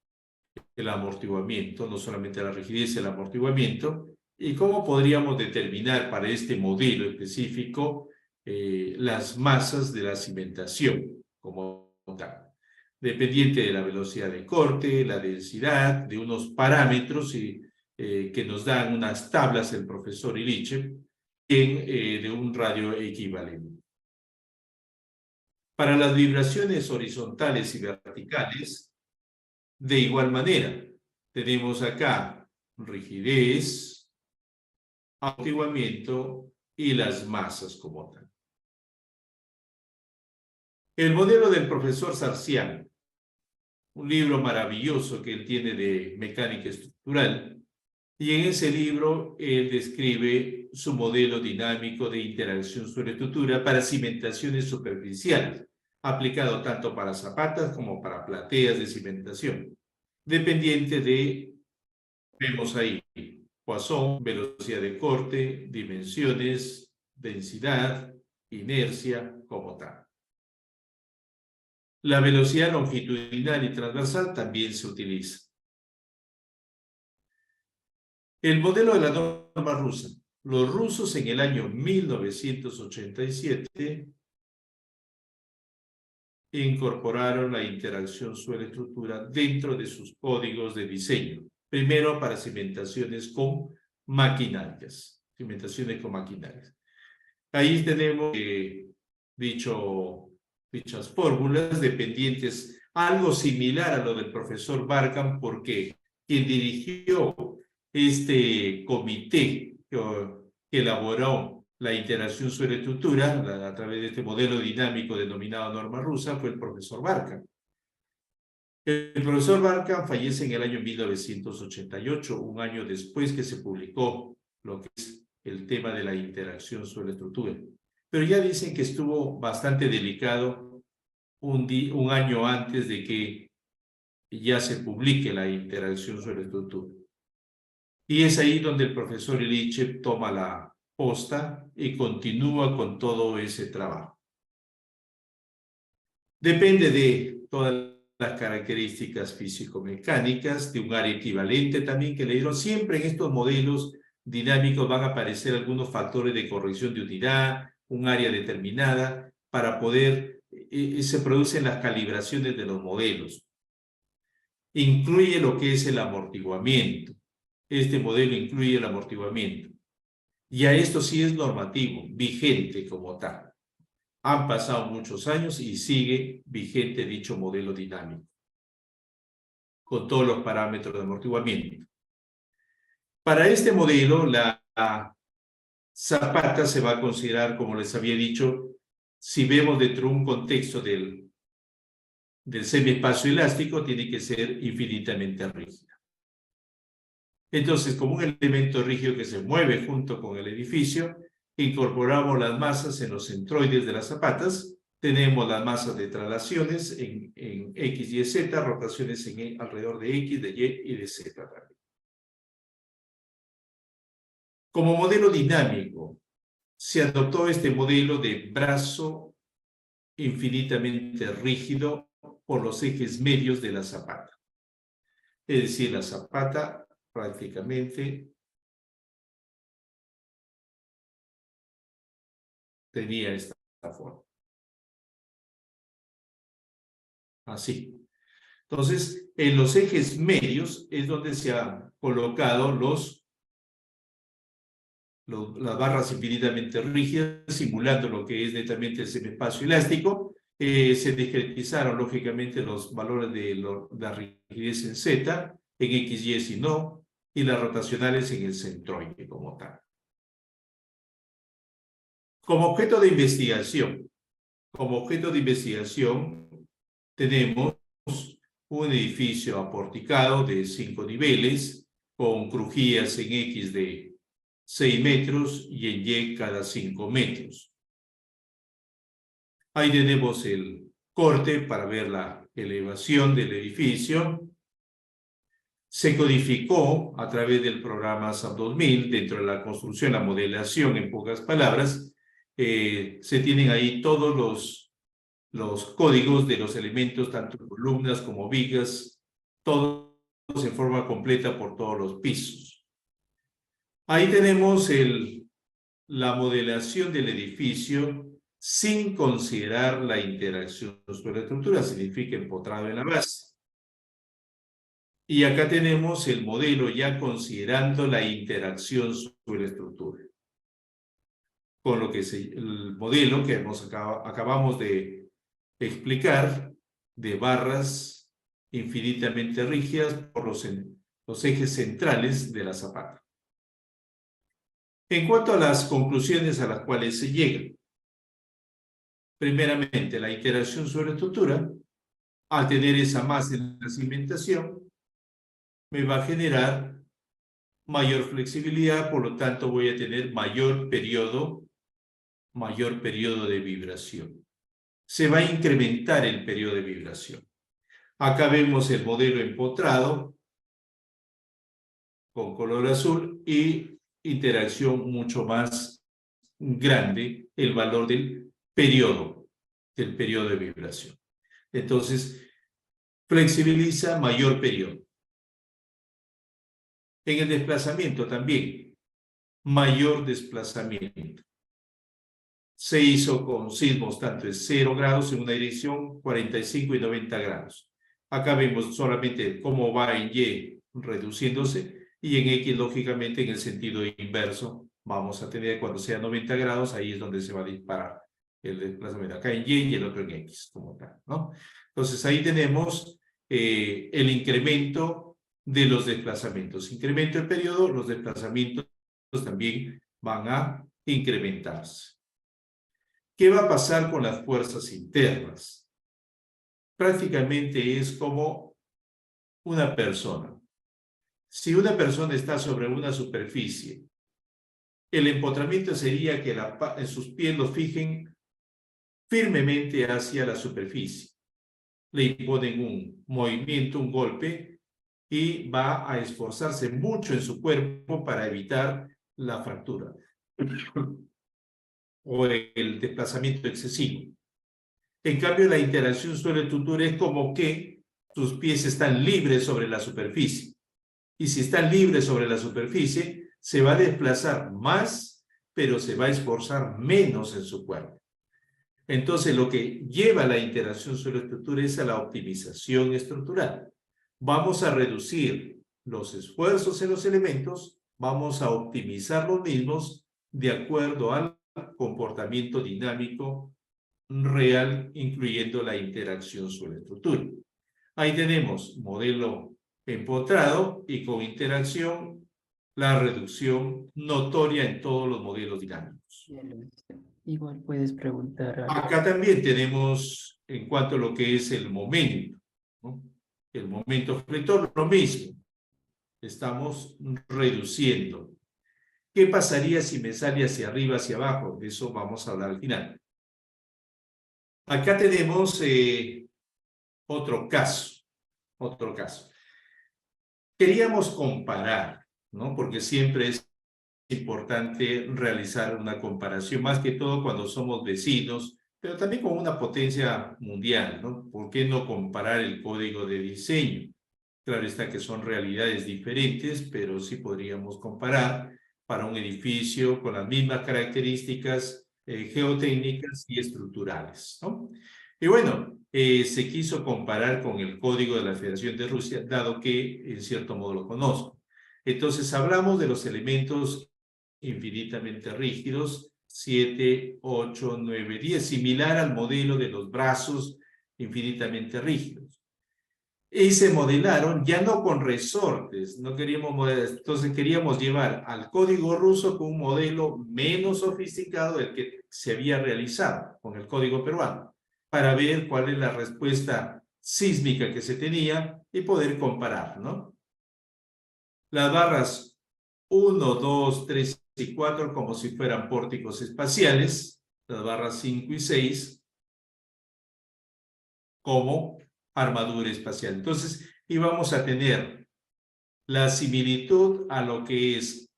C: no solamente la rigidez, el amortiguamiento, y cómo podríamos determinar para este modelo específico las masas de la cimentación como tal, dependiente de la velocidad de corte, la densidad, de unos parámetros que nos dan unas tablas el profesor Ilitchev de un radio equivalente. Para las vibraciones horizontales y verticales, de igual manera, tenemos acá rigidez, amortiguamiento y las masas como tal. El modelo del profesor Sarcián, un libro maravilloso que él tiene de mecánica estructural, y en ese libro él describe su modelo dinámico de interacción suelo-estructura para cimentaciones superficiales, aplicado tanto para zapatas como para plateas de cimentación, dependiente de, vemos ahí, Poisson, velocidad de corte, dimensiones, densidad, inercia, como tal. La velocidad longitudinal y transversal también se utiliza. El modelo de la norma rusa. Los rusos en el año 1987 incorporaron la interacción suelo-estructura dentro de sus códigos de diseño. Primero para cimentaciones con maquinarias. Ahí tenemos dichas fórmulas dependientes, algo similar a lo del profesor Barkham, porque quien dirigió este comité que elaboró la interacción suelo-estructura a través de este modelo dinámico denominado norma rusa fue el profesor Barkham. El profesor Barkham fallece en el año 1988, un año después que se publicó lo que es el tema de la interacción suelo-estructura. Pero ya dicen que estuvo bastante delicado un año antes de que ya se publique la interacción suelo-estructura. Y es ahí donde el profesor Illich toma la posta y continúa con todo ese trabajo. Depende de todas las características físico-mecánicas, de un área equivalente también que le dieron. Siempre en estos modelos dinámicos van a aparecer algunos factores de corrección de unidad, un área determinada, para poder, se producen las calibraciones de los modelos. Incluye lo que es el amortiguamiento. Este modelo incluye el amortiguamiento. Y a esto sí es normativo, vigente como tal. Han pasado muchos años y sigue vigente dicho modelo dinámico, con todos los parámetros de amortiguamiento. Para este modelo, la zapata se va a considerar, como les había dicho, si vemos dentro de un contexto del semiespacio elástico, tiene que ser infinitamente rígida. Entonces, como un elemento rígido que se mueve junto con el edificio, incorporamos las masas en los centroides de las zapatas. Tenemos las masas de traslaciones en X, Y, Z, rotaciones alrededor de X, de Y y de Z también. Como modelo dinámico, se adoptó este modelo de brazo infinitamente rígido por los ejes medios de la zapata. Es decir, la zapata prácticamente tenía esta forma. Así. Entonces, en los ejes medios es donde se han colocado las barras infinitamente rígidas, simulando lo que es netamente el semiespacio elástico. Se discretizaron, lógicamente, los valores de la rigidez en Z, en X, Y, si no, y las rotacionales en el centroide como tal. Como objeto de investigación, tenemos un edificio aporticado de 5 niveles, con crujías en X de 6 metros y en Y cada 5 metros. Ahí tenemos el corte para ver la elevación del edificio. Se codificó a través del programa SAP 2000, dentro de la construcción, la modelación, en pocas palabras. Se tienen ahí todos los códigos de los elementos, tanto columnas como vigas, todos en forma completa por todos los pisos. Ahí tenemos la modelación del edificio sin considerar la interacción sobre la estructura, significa empotrado en la base. Y acá tenemos el modelo ya considerando la interacción sobre la estructura. Con lo que el modelo que acabamos de explicar de barras infinitamente rígidas por los ejes centrales de la zapata. En cuanto a las conclusiones a las cuales se llega, Primeramente, la interacción sobre estructura, al tener esa masa en la cimentación, me va a generar mayor flexibilidad, por lo tanto voy a tener mayor periodo de vibración. Se va a incrementar el periodo de vibración. Acá vemos el modelo empotrado con color azul y interacción mucho más grande, el valor del periodo de vibración. Entonces, flexibiliza mayor periodo. En el desplazamiento también, mayor desplazamiento. Se hizo con sismos tanto de 0 grados en una dirección, 45 y 90 grados. Acá vemos solamente cómo va en Y reduciéndose y en X, lógicamente, en el sentido inverso. Vamos a tener cuando sea 90 grados, ahí es donde se va a disparar el desplazamiento. Acá en Y y el otro en X, como tal, ¿no? Entonces, ahí tenemos el incremento de los desplazamientos. Incremento el periodo, los desplazamientos también van a incrementarse. ¿Qué va a pasar con las fuerzas internas? Prácticamente es como una persona. Si una persona está sobre una superficie, el empotramiento sería que sus pies los fijen firmemente hacia la superficie. Le imponen un movimiento, un golpe, y va a esforzarse mucho en su cuerpo para evitar la fractura o el desplazamiento excesivo. En cambio, la interacción suelo-estructura es como que tus pies están libres sobre la superficie. Y si están libres sobre la superficie, se va a desplazar más, pero se va a esforzar menos en su cuerpo. Entonces, lo que lleva a la interacción suelo-estructura es a la optimización estructural. Vamos a reducir los esfuerzos en los elementos, vamos a optimizar los mismos de acuerdo al comportamiento dinámico real, incluyendo la interacción suelo-estructura. Ahí tenemos modelo empotrado y con interacción, la reducción notoria en todos los modelos dinámicos.
D: Igual puedes preguntar algo.
C: Acá también tenemos, en cuanto a lo que es el momento, ¿no? El momento flector, lo mismo. Estamos reduciendo. ¿Qué pasaría si me sale hacia arriba, hacia abajo? De eso vamos a hablar al final. Acá tenemos otro caso. Queríamos comparar, ¿no? Porque siempre es importante realizar una comparación, más que todo cuando somos vecinos, pero también con una potencia mundial, ¿no? ¿Por qué no comparar el código de diseño? Claro está que son realidades diferentes, pero sí podríamos comparar para un edificio con las mismas características geotécnicas y estructurales, ¿no? Y bueno, se quiso comparar con el código de la Federación de Rusia, dado que en cierto modo lo conozco. Entonces hablamos de los elementos infinitamente rígidos, 7, 8, 9, 10, similar al modelo de los brazos infinitamente rígidos. Y se modelaron ya no con resortes, no queríamos modelar, entonces queríamos llevar al código ruso con un modelo menos sofisticado del que se había realizado con el código peruano, para ver cuál es la respuesta sísmica que se tenía y poder comparar, ¿no? Las barras 1, 2, 3 y 4 como si fueran pórticos espaciales, las barras 5 y 6 como armadura espacial. Entonces, íbamos a tener la similitud a lo que es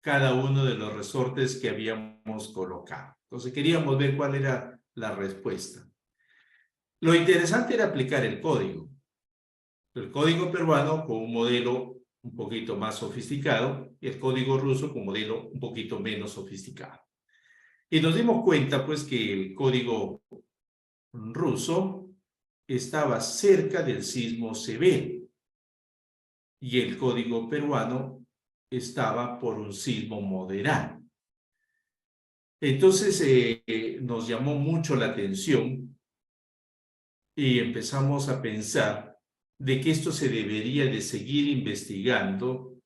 C: cada uno de los resortes que habíamos colocado. Entonces, queríamos ver cuál era la respuesta. Lo interesante era aplicar el código peruano con un modelo un poquito más sofisticado y el código ruso con un modelo un poquito menos sofisticado. Y nos dimos cuenta, pues, que el código ruso estaba cerca del sismo severo y el código peruano estaba por un sismo moderado. Entonces nos llamó mucho la atención y empezamos a pensar de que esto se debería de seguir investigando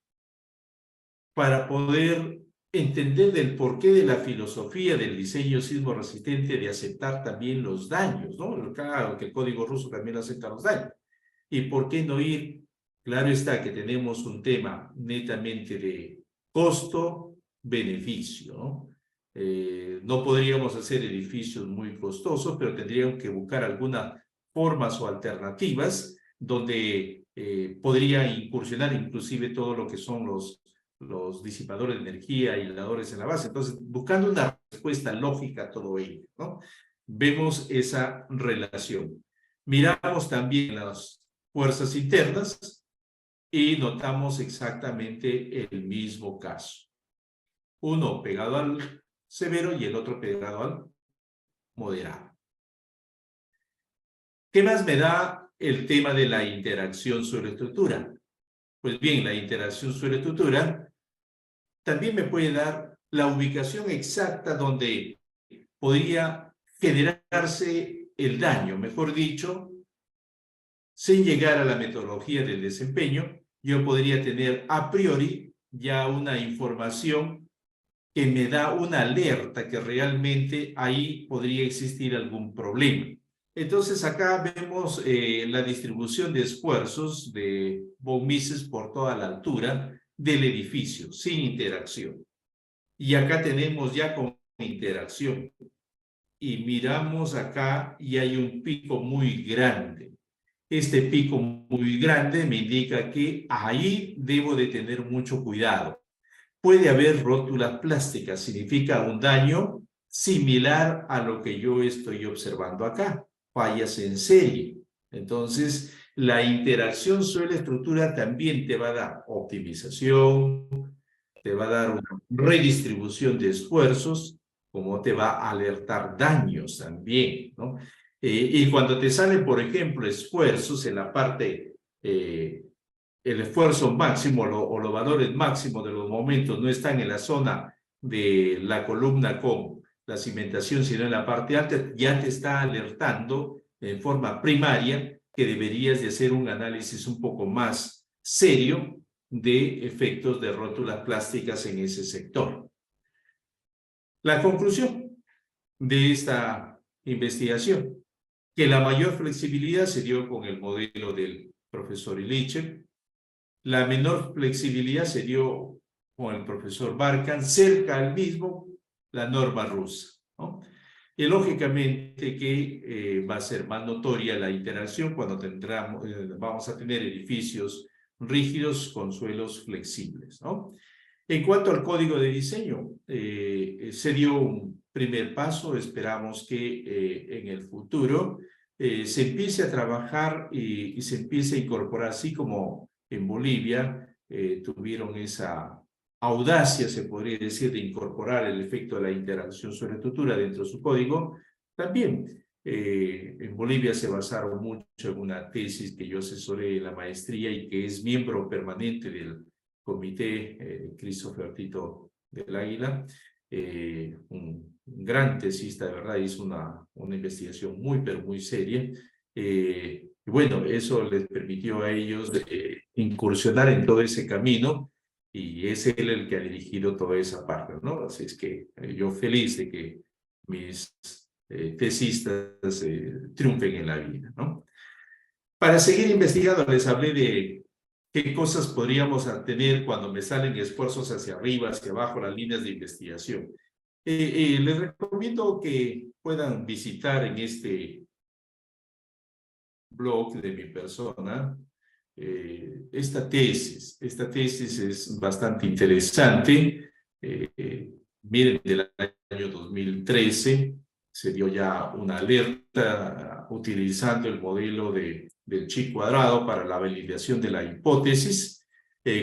C: para poder entender del porqué de la filosofía del diseño sismo resistente de aceptar también los daños, ¿no? Claro que el código ruso también acepta los daños. ¿Y por qué no ir? Claro está que tenemos un tema netamente de costo-beneficio, ¿no? No podríamos hacer edificios muy costosos, pero tendríamos que buscar algunas formas o alternativas donde podría incursionar inclusive todo lo que son los disipadores de energía, aisladores en la base. Entonces, buscando una respuesta lógica a todo ello, ¿no? Vemos esa relación. Miramos también las fuerzas internas y notamos exactamente el mismo caso. Uno pegado al severo y el otro pegado al moderado. ¿Qué más me da el tema de la interacción suelo-estructura? Pues bien, la interacción suelo-estructura también me puede dar la ubicación exacta donde podría generarse el daño, mejor dicho, sin llegar a la metodología del desempeño, yo podría tener a priori ya una información que me da una alerta que realmente ahí podría existir algún problema. Entonces acá vemos la distribución de esfuerzos de von Mises por toda la altura del edificio, sin interacción. Y acá tenemos ya con interacción. Y miramos acá y hay un pico muy grande. Este pico muy grande me indica que ahí debo de tener mucho cuidado. Puede haber rótulas plásticas, significa un daño similar a lo que yo estoy observando acá, fallas en serie. Entonces, la interacción suelo-estructura también te va a dar optimización, te va a dar una redistribución de esfuerzos, como te va a alertar daños también, ¿no? Y cuando te salen, por ejemplo, esfuerzos en la parte el esfuerzo máximo o los valores máximos de los momentos no están en la zona de la columna con la cimentación, sino en la parte alta, ya te está alertando en forma primaria que deberías de hacer un análisis un poco más serio de efectos de rótulas plásticas en ese sector. La conclusión de esta investigación, que la mayor flexibilidad se dio con el modelo del profesor Illich. La menor flexibilidad se dio con el profesor Barkan, cerca al mismo la norma rusa, ¿no? Y lógicamente que va a ser más notoria la interacción cuando vamos a tener edificios rígidos con suelos flexibles, ¿no? En cuanto al código de diseño, se dio un primer paso. Esperamos que en el futuro se empiece a trabajar y se empiece a incorporar, así como en Bolivia tuvieron esa audacia, se podría decir, de incorporar el efecto de la interacción suelo-estructura dentro de su código. También en Bolivia se basaron mucho en una tesis que yo asesoré en la maestría y que es miembro permanente del comité Christopher Tito del Águila, un gran tesista, de verdad, hizo una investigación muy, pero muy seria. Y bueno, eso les permitió a ellos incursionar en todo ese camino y es él el que ha dirigido toda esa parte, ¿no? Así es que yo feliz de que mis tesistas triunfen en la vida, ¿no? Para seguir investigando, les hablé de qué cosas podríamos tener cuando me salen esfuerzos hacia arriba, hacia abajo, las líneas de investigación. Les recomiendo que puedan visitar en este blog de mi persona esta tesis. Esta tesis es bastante interesante. Miren, del año 2013 se dio ya una alerta utilizando el modelo del chi cuadrado para la validación de la hipótesis.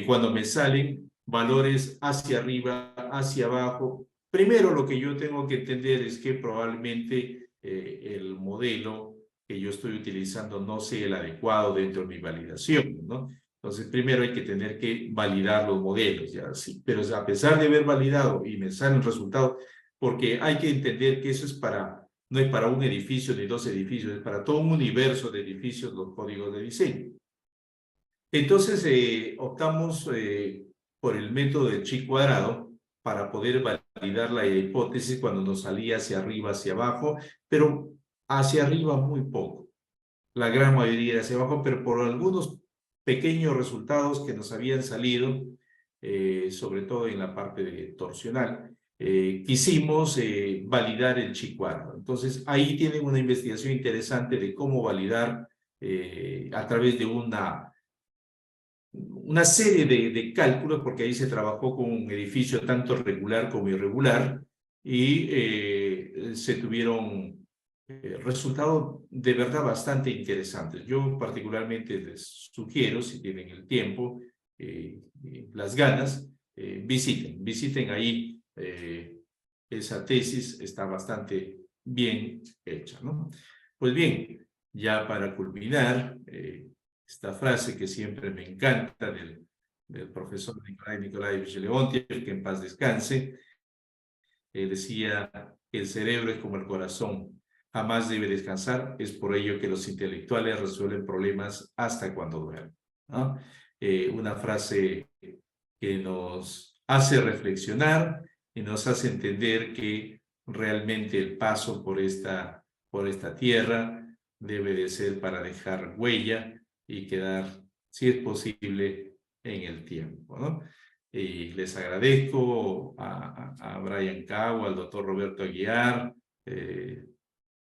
C: Cuando me salen valores hacia arriba, hacia abajo, primero lo que yo tengo que entender es que probablemente el modelo que yo estoy utilizando no sea el adecuado dentro de mi validación, ¿no? Entonces, primero hay que tener que validar los modelos, ¿ya? Sí, pero a pesar de haber validado y me sale un resultado, porque hay que entender que eso es no es para un edificio ni dos edificios, es para todo un universo de edificios los códigos de diseño. Entonces, optamos por el método del chi cuadrado para poder validar la hipótesis cuando nos salía hacia arriba, hacia abajo, pero hacia arriba muy poco. La gran mayoría era hacia abajo, pero por algunos pequeños resultados que nos habían salido, sobre todo en la parte torsional, quisimos validar el chi-cuadro. Entonces, ahí tienen una investigación interesante de cómo validar a través de una serie de cálculos, porque ahí se trabajó con un edificio tanto regular como irregular, y se tuvieron resultados de verdad bastante interesantes. Yo particularmente les sugiero, si tienen el tiempo, las ganas, visiten ahí esa tesis, está bastante bien hecha, ¿no? Pues bien, ya para culminar, esta frase que siempre me encanta del profesor Nikolai Nikolaevich Leontiev, que en paz descanse, decía que el cerebro es como el corazón, jamás debe descansar, es por ello que los intelectuales resuelven problemas hasta cuando duermen, ¿no? Una frase que nos hace reflexionar y nos hace entender que realmente el paso por esta tierra debe de ser para dejar huella y quedar, si es posible, en el tiempo, ¿no? Y les agradezco a Brian Cao, al doctor Roberto Aguiar,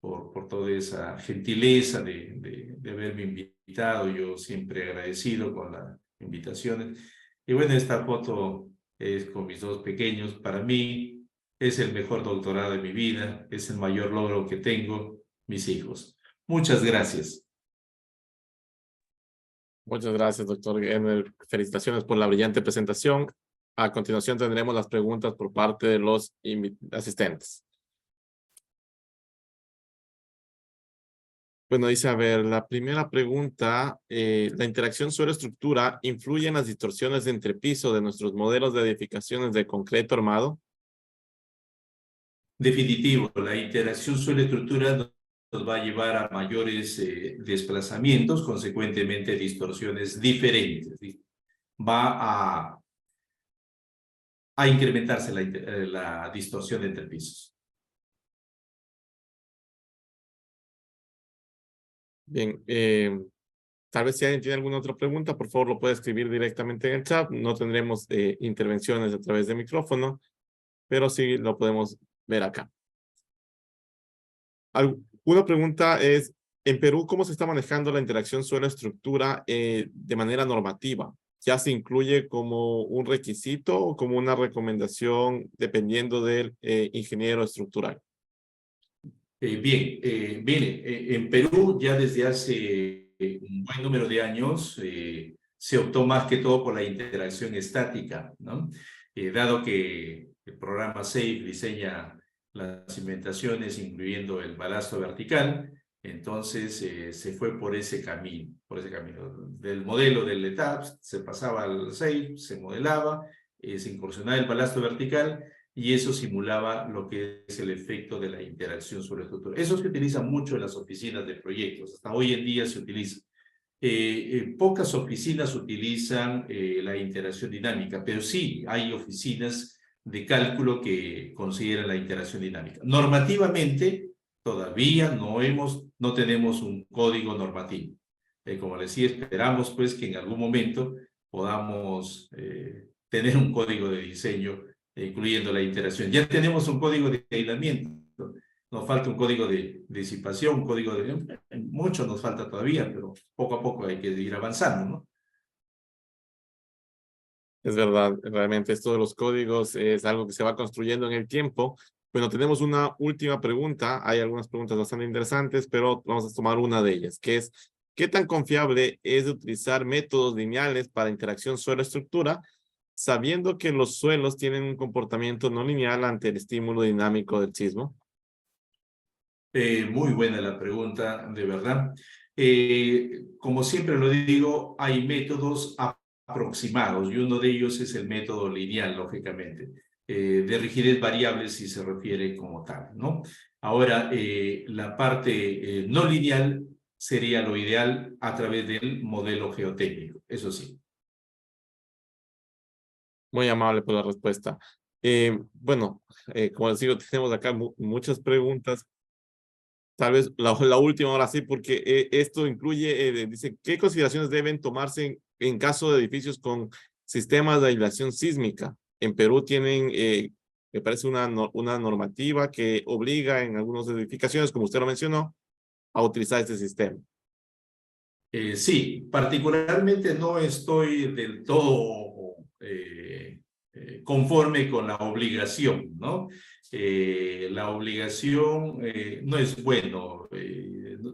C: por toda esa gentileza de haberme invitado. Yo siempre agradecido con las invitaciones. Y bueno, esta foto es con mis dos pequeños. Para mí es el mejor doctorado de mi vida, es el mayor logro que tengo, mis hijos. Muchas gracias.
A: Muchas gracias, doctor Genner. Felicitaciones por la brillante presentación. A continuación tendremos las preguntas por parte de los asistentes. Bueno, dice, a ver, la primera pregunta, ¿la interacción suelo-estructura influye en las distorsiones de entrepiso de nuestros modelos de edificaciones de concreto armado?
C: Definitivo, la interacción suelo-estructura nos va a llevar a mayores desplazamientos, consecuentemente distorsiones diferentes. Va a incrementarse la distorsión de entrepisos.
A: Bien, tal vez si alguien tiene alguna otra pregunta, por favor lo puede escribir directamente en el chat. No tendremos intervenciones a través de micrófono, pero sí lo podemos ver acá. Una pregunta es, en Perú, ¿cómo se está manejando la interacción suelo-estructura de manera normativa? ¿Ya se incluye como un requisito o como una recomendación dependiendo del ingeniero estructural?
C: Bien, mire, en Perú ya desde hace un buen número de años se optó más que todo por la interacción estática, ¿no? Dado que el programa SAFE diseña las cimentaciones incluyendo el balasto vertical, entonces se fue por ese camino, Del modelo del ETAP se pasaba al SAFE, se modelaba, se incursionaba el balasto vertical, y eso simulaba lo que es el efecto de la interacción sobre la estructura. Eso se utiliza mucho en las oficinas de proyectos, hasta hoy en día se utiliza. Pocas oficinas utilizan la interacción dinámica, pero sí hay oficinas de cálculo que consideran la interacción dinámica. Normativamente, todavía no tenemos un código normativo. Como les decía, esperamos pues que en algún momento podamos tener un código de diseño incluyendo la interacción. Ya tenemos un código de aislamiento, nos falta un código de disipación, un código de... Mucho nos falta todavía, pero poco a poco hay que ir avanzando, ¿no?
A: Es verdad, realmente esto de los códigos es algo que se va construyendo en el tiempo. Bueno, tenemos una última pregunta. Hay algunas preguntas bastante interesantes, pero vamos a tomar una de ellas, que es, ¿qué tan confiable es utilizar métodos lineales para interacción suelo-estructura, sabiendo que los suelos tienen un comportamiento no lineal ante el estímulo dinámico del sismo?
C: Muy buena la pregunta, de verdad. Como siempre lo digo, hay métodos aproximados y uno de ellos es el método lineal, lógicamente, de rigidez variable si se refiere como tal, ¿no? Ahora, la parte no lineal sería lo ideal a través del modelo geotécnico, eso sí.
A: Muy amable por la respuesta. Bueno, como les digo, tenemos acá muchas preguntas. Tal vez la última ahora sí, porque esto incluye, dice, ¿qué consideraciones deben tomarse en caso de edificios con sistemas de aislación sísmica? En Perú tienen, me parece una normativa que obliga en algunas edificaciones, como usted lo mencionó, a utilizar este sistema.
C: Sí, particularmente no estoy del todo conforme con la obligación, ¿no? La obligación no es bueno.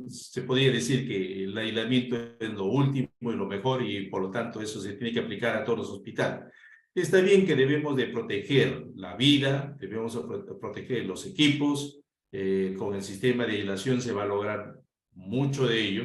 C: Se podría decir que el aislamiento es lo último y lo mejor y por lo tanto eso se tiene que aplicar a todos los hospitales. Está bien que debemos de proteger la vida, debemos proteger los equipos. Con el sistema de aislación se va a lograr mucho de ello,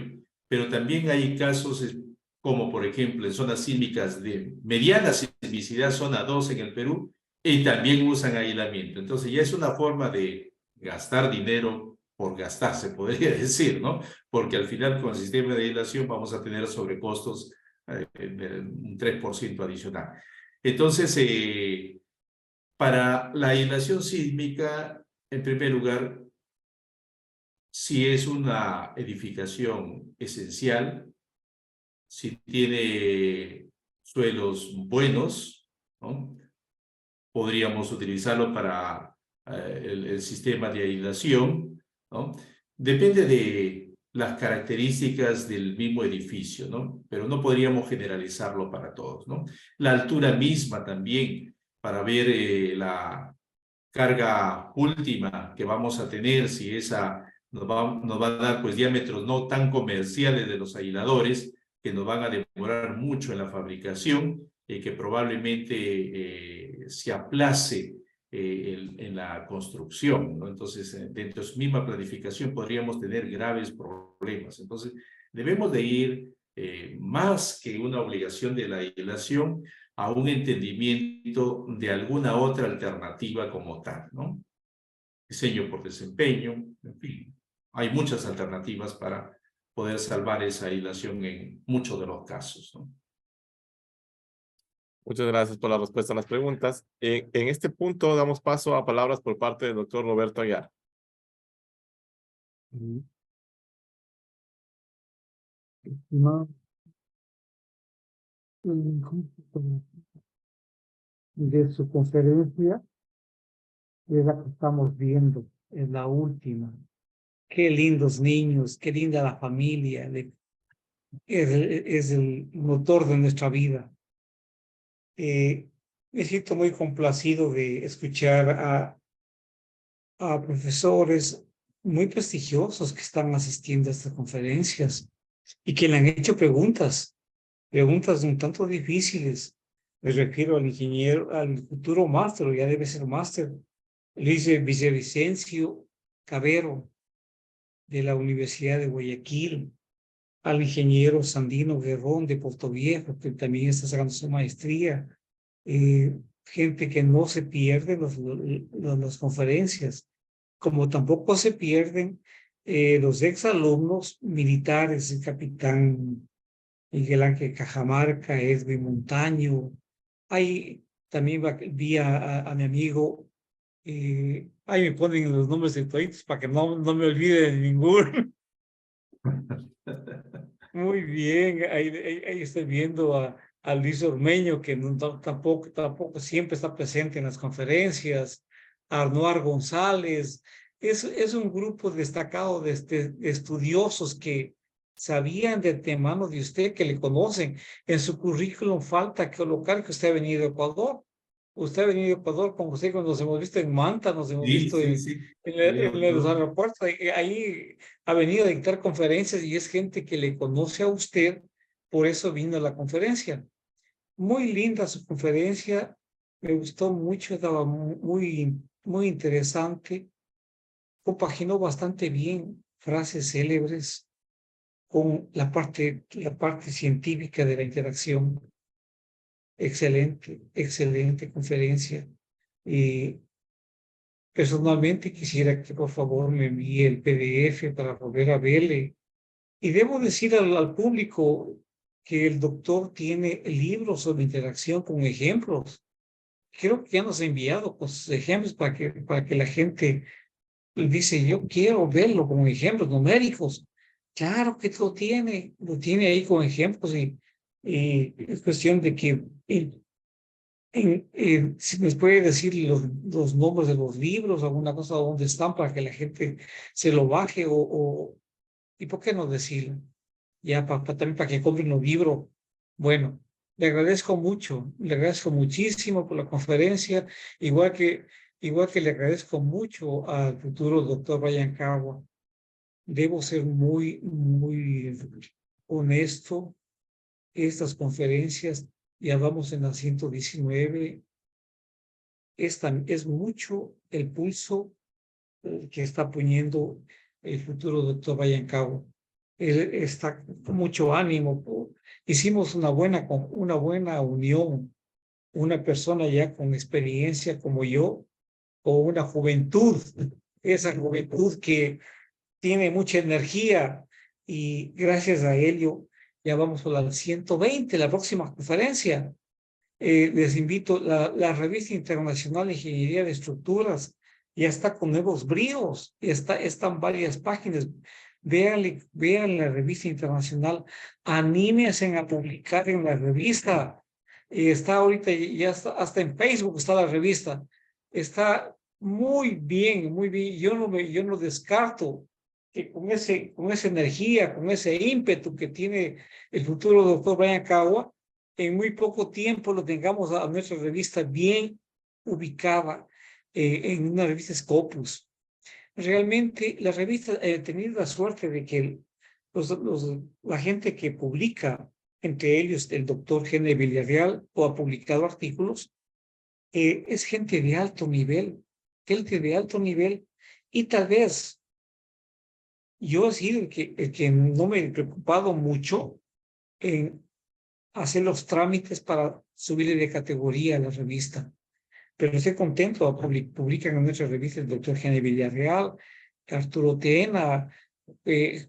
C: pero también hay casos como por ejemplo en zonas sísmicas de mediana sismicidad, zona 2 en el Perú, y también usan aislamiento. Entonces ya es una forma de gastar dinero por gastar, se podría decir, ¿no? Porque al final con el sistema de aislación vamos a tener sobrecostos un 3% adicional. Entonces, para la aislación sísmica, en primer lugar, si es una edificación esencial, si tiene suelos buenos, ¿no? Podríamos utilizarlo para el sistema de aislación, ¿no? Depende de las características del mismo edificio, ¿no? Pero no podríamos generalizarlo para todos, ¿no? La altura misma también, para ver la carga última que vamos a tener, si esa nos va a dar pues diámetros no tan comerciales de los aisladores, que nos van a demorar mucho en la fabricación, que probablemente se aplace en la construcción, ¿no? Entonces, dentro de su misma planificación podríamos tener graves problemas. Entonces, debemos de ir más que una obligación de la aislación a un entendimiento de alguna otra alternativa como tal, ¿no? Diseño por desempeño, en fin. Hay muchas alternativas para poder salvar esa aislación en muchos de los casos, ¿no?
A: Muchas gracias por la respuesta a las preguntas. En este punto damos paso a palabras por parte del doctor Roberto Aguiar.
B: No, de su conferencia es la que estamos viendo, es la última. Qué lindos niños, qué linda la familia, es el motor de nuestra vida. Me siento muy complacido de escuchar a profesores muy prestigiosos que están asistiendo a estas conferencias y que le han hecho preguntas un tanto difíciles. Me refiero al ingeniero, al futuro máster, ya debe ser máster, Luis Villavicencio Cabero, de la Universidad de Guayaquil, al ingeniero Sandino Guerrón de Portoviejo, que también está sacando su maestría, gente que no se pierde las conferencias, como tampoco se pierden los exalumnos militares, el capitán Miguel Ángel Cajamarca, Edwin Montaño. Ahí también vi a mi amigo, ahí me ponen los nombres de toditos para que no me olvide de ninguno. Muy bien, ahí estoy viendo a Luis Ormeño, que tampoco siempre está presente en las conferencias, a Arnoar González. Es un grupo destacado de estudiosos que sabían de antemano de usted, que le conocen. En su currículum falta colocar que usted ha venido a Ecuador. Usted ha venido a Ecuador, como usted, cuando nos hemos visto en Manta, nos hemos
C: Sí,
B: visto
C: sí,
B: en,
C: sí.
B: en los aeropuertos. Ahí ha venido a dictar conferencias y es gente que le conoce a usted, por eso vino a la conferencia. Muy linda su conferencia, me gustó mucho, estaba muy interesante, compaginó bastante bien frases célebres con la parte científica de la interacción. Excelente conferencia. Y personalmente quisiera que por favor me envíe el PDF para volver a verle. Y debo decir al público que el doctor tiene libros sobre interacción con ejemplos. creo que ya nos ha enviado con sus ejemplos para que la gente dice, yo quiero verlo con ejemplos numéricos. Claro que lo tiene ahí con ejemplos y es cuestión de que si les puede decir los nombres de los libros, alguna cosa donde están para que la gente se lo baje ¿y por qué no decirlo? Ya también para que compren los libros. Bueno, le agradezco mucho, le agradezco muchísimo por la conferencia, igual que le agradezco mucho al futuro doctor Brian Cagua. Debo ser muy honesto. Estas conferencias, ya vamos en la 119, es mucho el pulso que está poniendo el futuro doctor Brian Cagua. Él está con mucho ánimo. Hicimos una buena unión, una persona ya con experiencia como yo, o una juventud, esa juventud que tiene mucha energía y gracias a ello ya vamos por la 120, la próxima conferencia. Les invito, la Revista Internacional de Ingeniería de Estructuras ya está con nuevos bríos, están varias páginas. Vean la Revista Internacional, anímense a publicar en la revista. Está ahorita, ya está, hasta en Facebook está la revista. Está muy bien, muy bien. Yo no descarto que con esa energía, con ese ímpetu que tiene el futuro doctor Brian Cagua, en muy poco tiempo lo tengamos a nuestra revista bien ubicada en una revista Scopus. Realmente la revista ha tenido la suerte de que la gente que publica, entre ellos el doctor Gene Villarreal, o ha publicado artículos, es gente de alto nivel, y tal vez yo he sido el que no me he preocupado mucho en hacer los trámites para subirle de categoría a la revista. Pero estoy contento, publican en nuestra revista el doctor Gene Villarreal, Arturo Tena,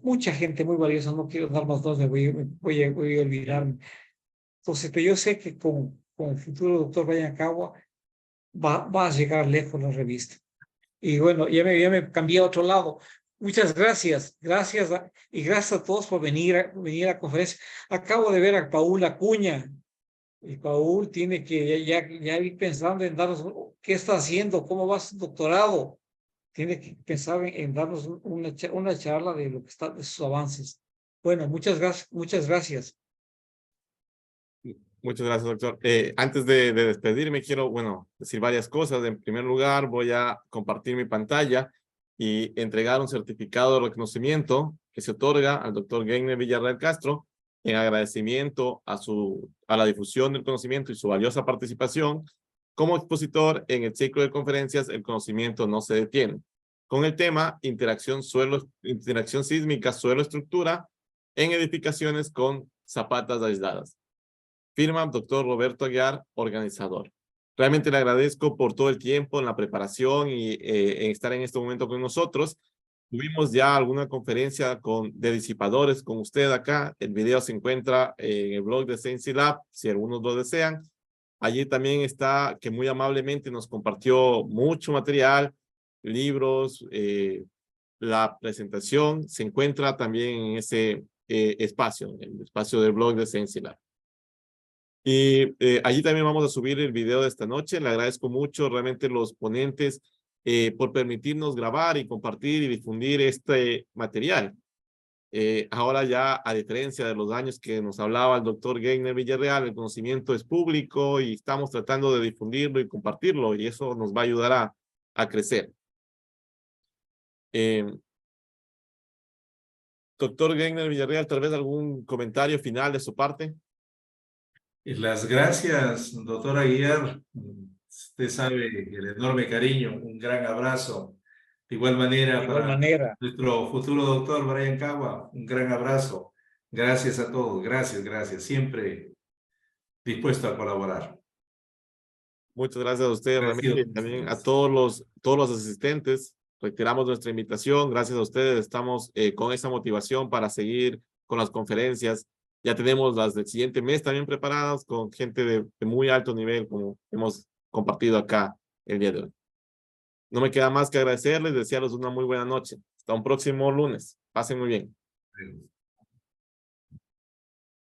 B: mucha gente muy valiosa, no quiero dar más dos, voy a olvidarme. Entonces, pero yo sé que con el futuro doctor Brian Cagua va a llegar lejos la revista. Y bueno, ya me cambié a otro lado. Muchas gracias, y gracias a todos por venir a la conferencia. Acabo de ver a Paul Acuña, y Paul tiene que ya ir pensando en darnos qué está haciendo, cómo va su doctorado. Tiene que pensar en darnos una charla de lo que está, de sus avances. Bueno, muchas gracias.
A: Muchas gracias, doctor. Antes de despedirme, quiero, decir varias cosas. En primer lugar, voy a compartir mi pantalla y entregar un certificado de reconocimiento que se otorga al doctor Gainer Villarreal Castro en agradecimiento a la difusión del conocimiento y su valiosa participación como expositor en el ciclo de conferencias El conocimiento no se detiene, con el tema interacción sísmica suelo-estructura en edificaciones con zapatas aisladas. Firma doctor Roberto Aguiar, organizador. Realmente le agradezco por todo el tiempo en la preparación y en estar en este momento con nosotros. Tuvimos ya alguna conferencia de disipadores con usted acá. El video se encuentra en el blog de Science Lab, si algunos lo desean. Allí también está, que muy amablemente nos compartió mucho material, libros, la presentación se encuentra también en ese espacio, en el espacio del blog de Science Lab. Y allí también vamos a subir el video de esta noche. Le agradezco mucho realmente los ponentes por permitirnos grabar y compartir y difundir este material. Ahora ya, a diferencia de los años que nos hablaba el doctor Gainer Villarreal, el conocimiento es público y estamos tratando de difundirlo y compartirlo, y eso nos va a ayudar a crecer. Doctor Gainer Villarreal, tal vez algún comentario final de su parte.
C: Las gracias, doctor Aguiar. Usted sabe el enorme cariño, un gran abrazo. De igual manera, nuestro futuro doctor Brian Cagua, un gran abrazo. Gracias a todos, gracias. Siempre dispuesto a colaborar.
A: Muchas gracias a ustedes, realmente, y también a todos los asistentes. Reiteramos nuestra invitación. Gracias a ustedes. Estamos con esa motivación para seguir con las conferencias. Ya tenemos las del siguiente mes también preparadas con gente de muy alto nivel, como hemos compartido acá el día de hoy. No me queda más que agradecerles, desearles una muy buena noche. Hasta un próximo lunes. Pasen muy bien.